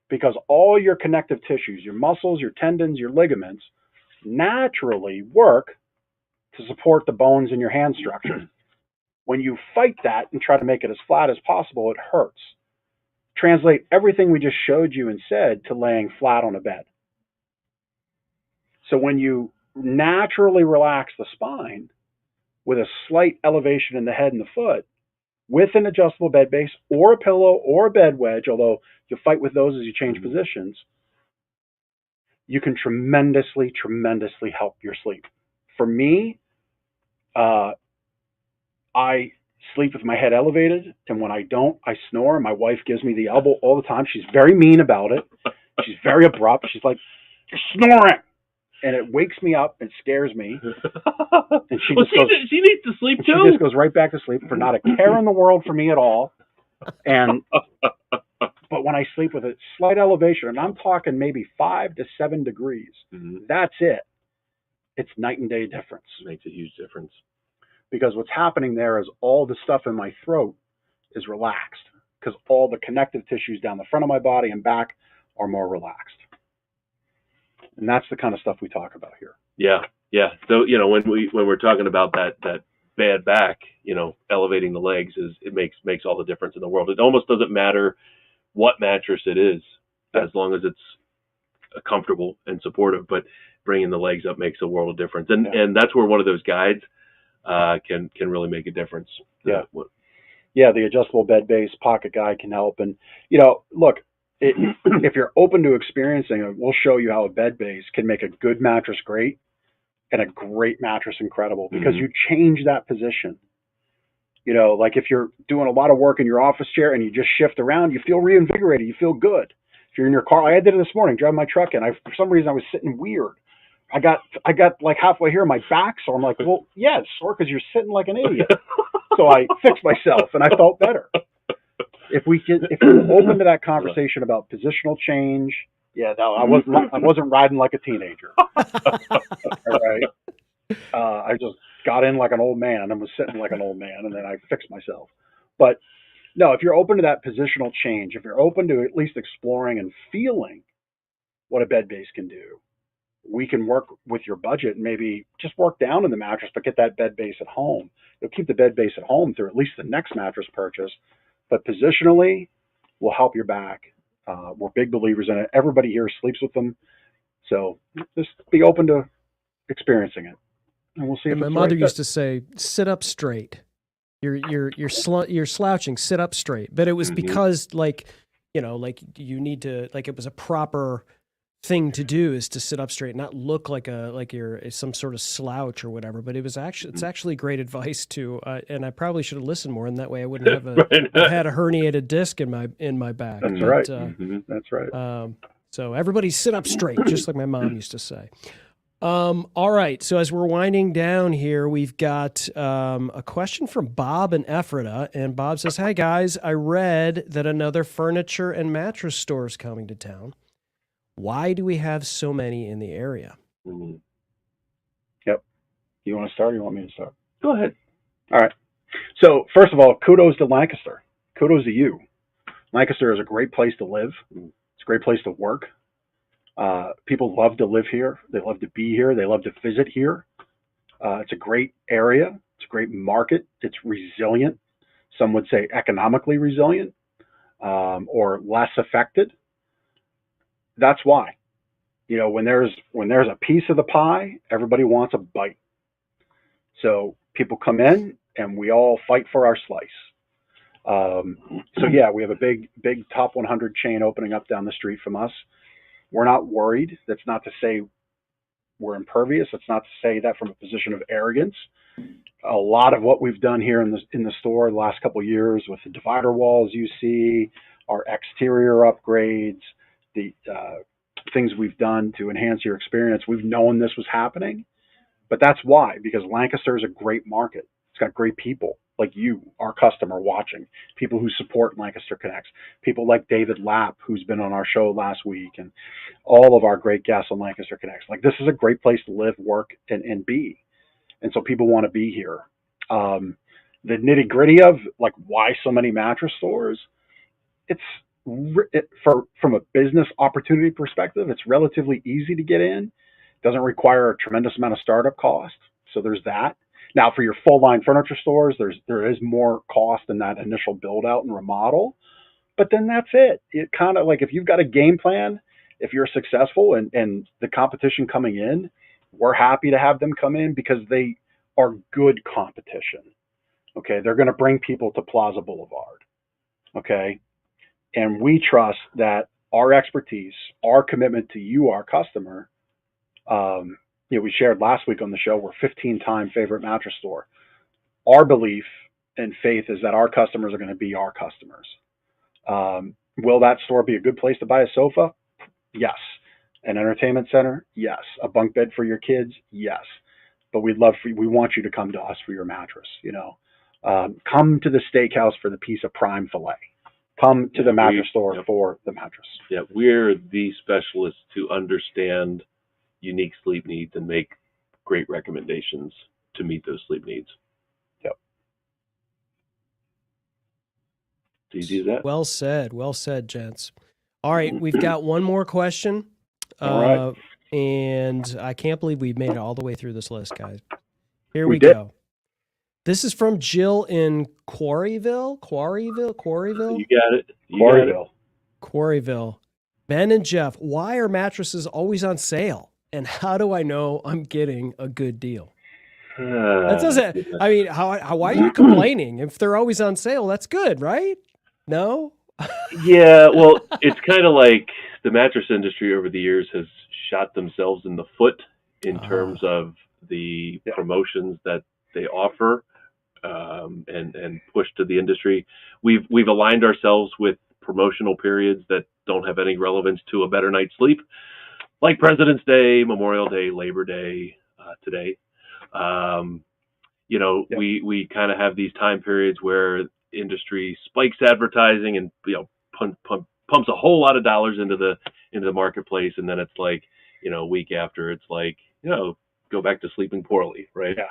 because all your connective tissues, your muscles, your tendons, your ligaments naturally work to support the bones in your hand structure. When you fight that and try to make it as flat as possible, it hurts. Translate everything we just showed you and said to laying flat on a bed. So when you naturally relax the spine with a slight elevation in the head and the foot, with an adjustable bed base or a pillow or a bed wedge, although you'll fight with those as you change positions, you can tremendously, tremendously help your sleep. For me, I sleep with my head elevated, and when I don't, I snore. My wife gives me the elbow all the time. She's very mean about it. She's very abrupt. She's like, "You're snoring." And it wakes me up and scares me. And she she needs to sleep too. She just goes right back to sleep for not a care in the world for me at all. And but when I sleep with a slight elevation, and I'm talking maybe 5 to 7 degrees, that's it. It's night and day difference. It makes a huge difference. Because what's happening there is all the stuff in my throat is relaxed, because all the connective tissues down the front of my body and back are more relaxed. And that's the kind of stuff we talk about here. Yeah. So, when we're talking about that bad back, elevating the legs it makes all the difference in the world. It almost doesn't matter what mattress it is, as long as it's comfortable and supportive, but bringing the legs up makes a world of difference. And that's where one of those guides can really make a difference. Yeah. The adjustable bed base pocket guide can help. And, look, if you're open to experiencing it, we'll show you how a bed base can make a good mattress great and a great mattress incredible, because you change that position. Like if you're doing a lot of work in your office chair and you just shift around, you feel reinvigorated, you feel good. If you're in your car, I did it this morning, driving my truck in. For some reason I was sitting weird. I got like halfway here, my back sore. I'm like, well, yeah, it's sore because you're sitting like an idiot. So I fixed myself and I felt better. If we're open to that conversation about positional change, I wasn't riding like a teenager. All right. I just got in like an old man and was sitting like an old man, and then I fixed myself. But No, if you're open to that positional change, if you're open to at least exploring and feeling what a bed base can do, we can work with your budget and maybe just work down in the mattress, but get that bed base at home. You'll keep the bed base at home through at least the next mattress purchase, but positionally, we'll help your back. We're big believers in it. Everybody here sleeps with them, so just be open to experiencing it, and we'll see. And if my it's mother right used fit. to say, "Sit up straight." You're slouching. Sit up straight. But it was because like you need to, like, it was a proper thing to do, is to sit up straight, not look like you're some sort of slouch or whatever. But it's actually great advice too. And I probably should have listened more, and that way I wouldn't have had a herniated disc in my back. That's right. That's right. So everybody sit up straight, just like my mom used to say. All right. So as we're winding down here, we've got a question from Bob in Ephrata. And Bob says, "Hi, guys. I read that another furniture and mattress store is coming to town. Why do we have so many in the area?" Yep. You want to start or you want me to start? Go ahead. All right. So first of all, kudos to Lancaster. Kudos to you. Lancaster is a great place to live. It's a great place to work. People love to live here. They love to be here. They love to visit here. It's a great area. It's a great market. It's resilient. Some would say economically resilient, or less affected. That's why. When there's a piece of the pie, everybody wants a bite. So people come in and we all fight for our slice. So yeah, we have a big top 100 chain opening up down the street from us. We're not worried. That's not to say we're impervious. That's not to say that from a position of arrogance. A lot of what we've done here in the store the last couple of years with the divider walls you see, our exterior upgrades, the things we've done to enhance your experience, we've known this was happening. But that's why, because Lancaster is a great market. It's got great people like you, our customer watching, people who support Lancaster Connects, people like David Lapp, who's been on our show last week, and all of our great guests on Lancaster Connects. Like, this is a great place to live, work, and be. And so people want to be here. The nitty gritty of like why so many mattress stores, from a business opportunity perspective, it's relatively easy to get in. Doesn't require a tremendous amount of startup cost. So there's that. Now, for your full line furniture stores, there is more cost in that initial build out and remodel, but then that's it. It kind of like, if you've got a game plan, if you're successful and the competition coming in, we're happy to have them come in because they are good competition. Okay. They're going to bring people to Plaza Boulevard. Okay. And we trust that our expertise, our commitment to you, our customer, we shared last week on the show, we're 15-time favorite mattress store. Our belief and faith is that our customers are going to be our customers. Will that store be a good place to buy a sofa? Yes. An entertainment center? Yes. A bunk bed for your kids? Yes. But we want you to come to us for your mattress. Come to the steakhouse for the piece of prime filet. Come to the mattress store for the mattress. Yeah, we're the specialists to understand unique sleep needs and make great recommendations to meet those sleep needs. Yep. Easy as that. Well said, gents. All right, we've got one more question. All right. And I can't believe we made it all the way through this list, guys. Here We we did. go. This is from Jill in Quarryville. You got it. Quarryville. Ben and Jeff, why are mattresses always on sale? And how do I know I'm getting a good deal? That doesn't, I mean, why are you complaining? If they're always on sale, that's good, right? No? Yeah, well, it's kind of like the mattress industry over the years has shot themselves in the foot in terms of the promotions that they offer and push to the industry. We've aligned ourselves with promotional periods that don't have any relevance to a better night's sleep, like President's Day, Memorial Day, Labor Day, today. We kind of have these time periods where industry spikes advertising and pumps a whole lot of dollars into the marketplace, and then it's like a week after it's like go back to sleeping poorly, right? Yeah.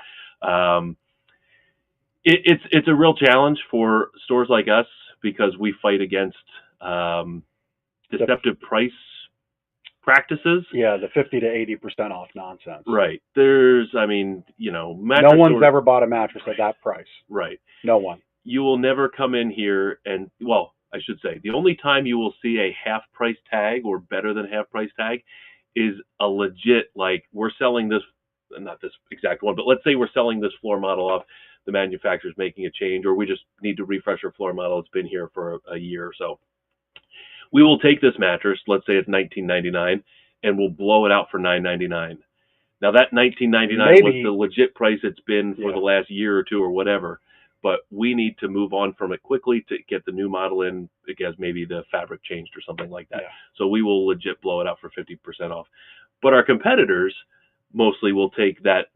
It's a real challenge for stores like us because we fight against deceptive price practices. Yeah, the 50 to 80% off nonsense. Right. There's, I mean, no mattress one's ever bought a mattress at that price. Right. No one. You will never come in here and, well, I should say, the only time you will see a half price tag or better than half price tag is a legit, like, we're selling this, not this exact one, but let's say we're selling this floor model off, the manufacturer's making a change, or we just need to refresh our floor model. It's been here for a year or so. We will take this mattress, let's say it's $19.99, and we'll blow it out for $9.99. Now that $19.99 was the legit price it's been for the last year or two or whatever, but we need to move on from it quickly to get the new model in because maybe the fabric changed or something like that. Yeah. So we will legit blow it out for 50% off. But our competitors mostly will take that,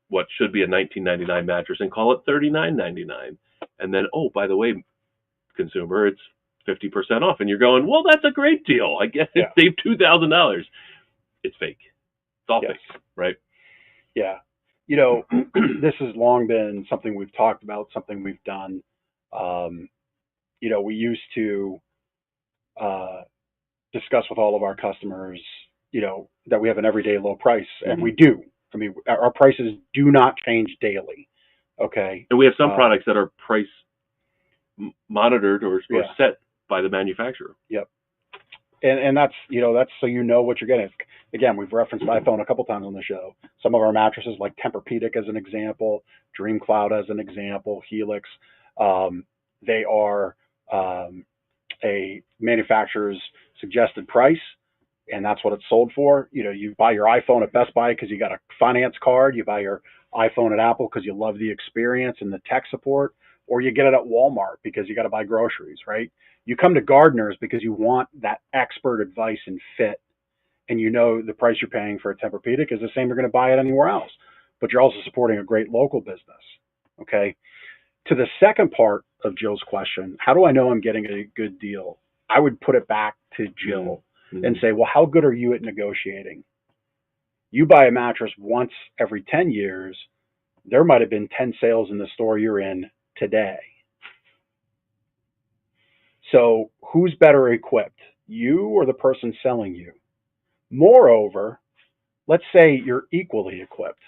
what should be a $19.99 mattress, and call it $39.99. And then, oh, by the way, consumer, it's 50% off. And you're going, well, that's a great deal. I guess it saved $2,000. It's fake. It's all fake, right? Yeah. You know, this has long been something we've talked about, something we've done. You know, we used to discuss with all of our customers, you know, that we have an everyday low price, and we do. I mean, our prices do not change daily. Okay. And we have some products that are price monitored or set by the manufacturer. Yep. And that's, you know, that's so you know what you're getting. Again, we've referenced iPhone a couple times on the show. Some of our mattresses, like Tempur-Pedic as an example, Dream Cloud as an example, Helix, they are a manufacturer's suggested price, and that's what it's sold for. You know, you buy your iPhone at Best Buy because you got a finance card. You buy your iPhone at Apple because you love the experience and the tech support, or you get it at Walmart because you got to buy groceries, right? You come to Gardeners because you want that expert advice and fit, and you know the price you're paying for a Tempur-Pedic is the same you're going to buy it anywhere else, but you're also supporting a great local business, okay? To the second part of Jill's question, how do I know I'm getting a good deal? I would put it back to Jill and say, well, how good are you at negotiating? You buy a mattress once every 10 years, there might have been 10 sales in the store you're in today. So who's better equipped, you or the person selling you? Moreover, let's say you're equally equipped.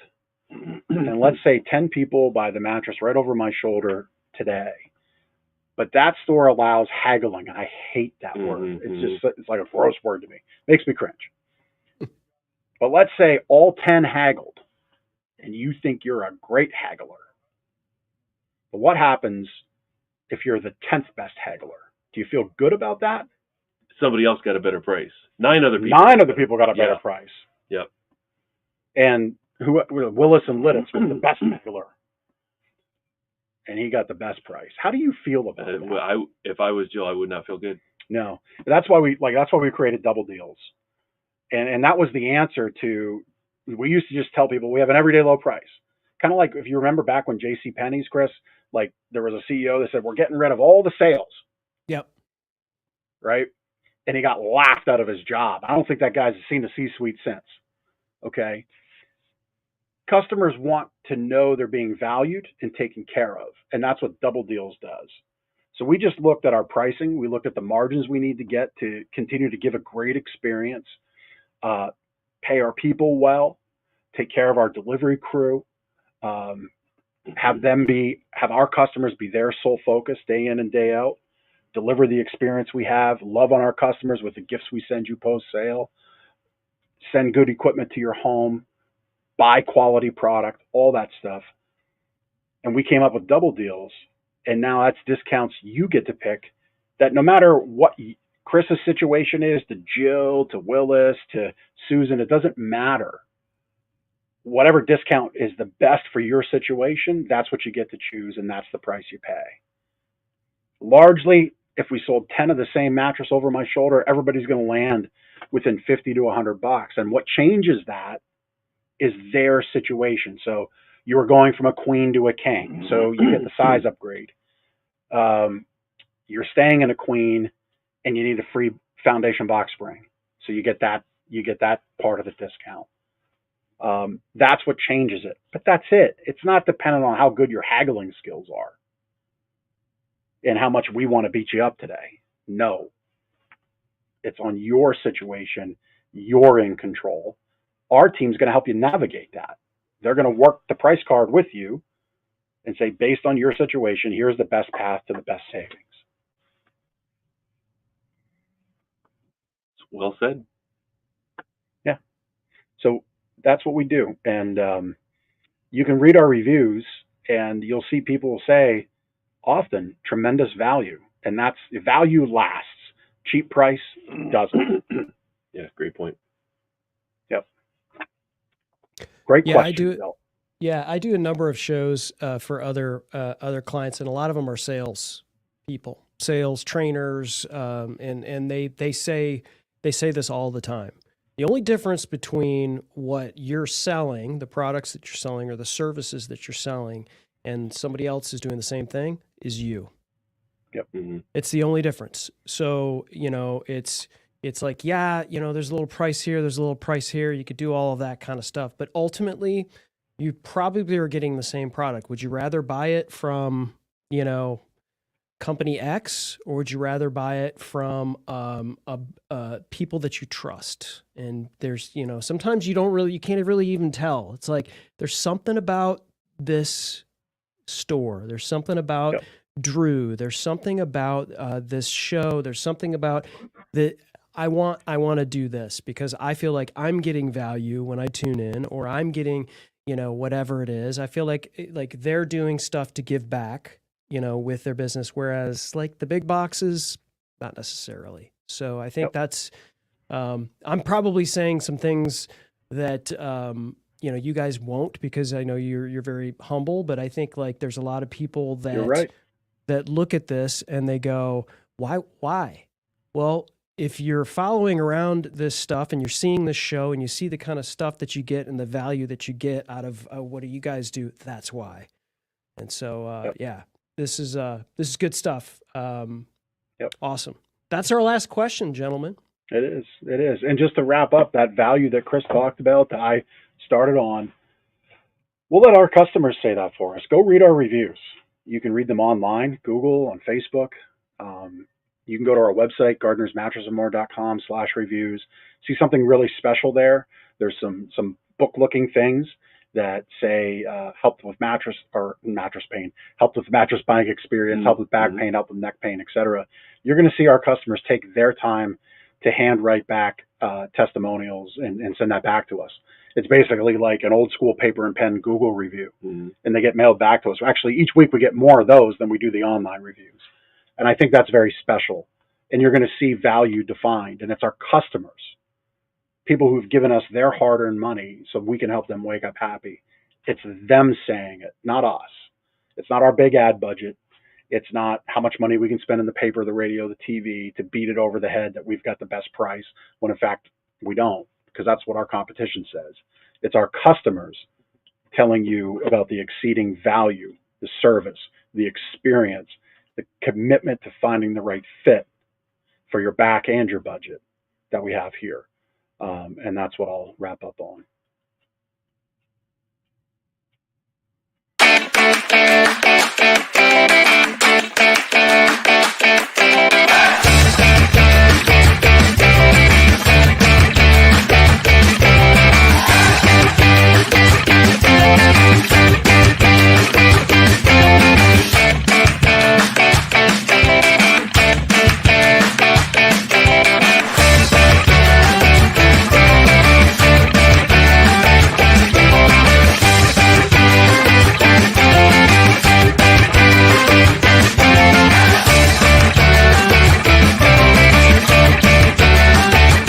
And let's say 10 people buy the mattress right over my shoulder today. But that store allows haggling. I hate that word. It's like a gross word to me. Makes me cringe. But let's say all 10 haggled, and you think you're a great haggler. But what happens if you're the 10th best haggler? Do you feel good about that? Somebody else got a better price. 9 other people got a better price. Yep. And Willis and Lidditz was the best haggler, and he got the best price. How do you feel about that? If I was Jill, I would not feel good. No, that's why we created double deals, and that was the answer to. We used to just tell people we have an everyday low price, kind of like if you remember back when J.C. Penney's, Chris, like there was a CEO that said we're getting rid of all the sales. Yep. Right, and he got laughed out of his job. I don't think that guy's seen the C-suite since. Okay. Customers want to know they're being valued and taken care of, and that's what Double Deals does. So we just looked at our pricing. We looked at the margins we need to get to continue to give a great experience, pay our people well, take care of our delivery crew, have our customers be their sole focus day in and day out, deliver the experience we have, love on our customers with the gifts we send you post-sale, send good equipment to your home, buy quality product, all that stuff. And we came up with double deals, and now that's discounts you get to pick, that no matter what Chris's situation is, to Jill, to Willis, to Susan, it doesn't matter. Whatever discount is the best for your situation, that's what you get to choose, and that's the price you pay. Largely, if we sold 10 of the same mattress over my shoulder, everybody's going to land within $50 to $100. And what changes that is their situation. So you were going from a queen to a king, so you get the size upgrade. You're staying in a queen, and you need a free foundation box spring, so you get that part of the discount. That's what changes it, but that's it. It's not dependent on how good your haggling skills are. and how much we want to beat you up today. No, it's on your situation. You're in control. Our team's going to help you navigate that. They're going to work the price card with you and say, based on your situation, here's the best path to the best savings. Well said. Yeah. So that's what we do. And you can read our reviews and you'll see people say often tremendous value. And that's value lasts. Cheap price doesn't. Yeah, great point. Yep. Great Yeah, question. I do. Bill. Yeah, I do a number of shows for other clients, and a lot of them are sales people, sales trainers, and they say this all the time. The only difference between what you're selling, the products that you're selling, or the services that you're selling, and somebody else is doing the same thing is you. Yep. Mm-hmm. It's the only difference. So, it's like, yeah, there's a little price here, there's a little price here. You could do all of that kind of stuff. But ultimately, you probably are getting the same product. Would you rather buy it from, company X, or would you rather buy it from people that you trust? And there's, sometimes you can't really even tell. It's like there's something about this store. There's something about Yep. Drew. There's something about this show. There's something about that. I want to do this because I feel like I'm getting value when I tune in, or I'm getting, whatever it is. I feel like they're doing stuff to give back, with their business, whereas like the big boxes, not necessarily. So I think Yep. that's, I'm probably saying some things that, you guys won't, because I know you're very humble, but I think like there's a lot of people You're right. that look at this and they go, why? Well, if you're following around this stuff and you're seeing this show and you see the kind of stuff that you get and the value that you get out of what do you guys do, that's why. And so, Yep. yeah, this is good stuff. Yep. Awesome. That's our last question, gentlemen. It is. And just to wrap up that value that Chris talked about, that I started on, we'll let our customers say that for us. Go read our reviews. You can read them online, Google, on Facebook. You can go to our website, gardnersmattressandmore.com/reviews. See something really special there. There's some book-looking things that say helped with mattress pain, helped with mattress buying experience, helped with back pain, helped with neck pain, etc. You're going to see our customers take their time to hand write back testimonials and send that back to us. It's basically like an old school paper and pen Google review, and they get mailed back to us. Actually, each week we get more of those than we do the online reviews. And I think that's very special. And you're going to see value defined. And it's our customers, people who've given us their hard-earned money so we can help them wake up happy. It's them saying it, not us. It's not our big ad budget. It's not how much money we can spend in the paper, the radio, the TV to beat it over the head that we've got the best price, when in fact we don't, because that's what our competition says. It's our customers telling you about the exceeding value, the service, the experience, the commitment to finding the right fit for your back and your budget that we have here. And that's what I'll wrap up on.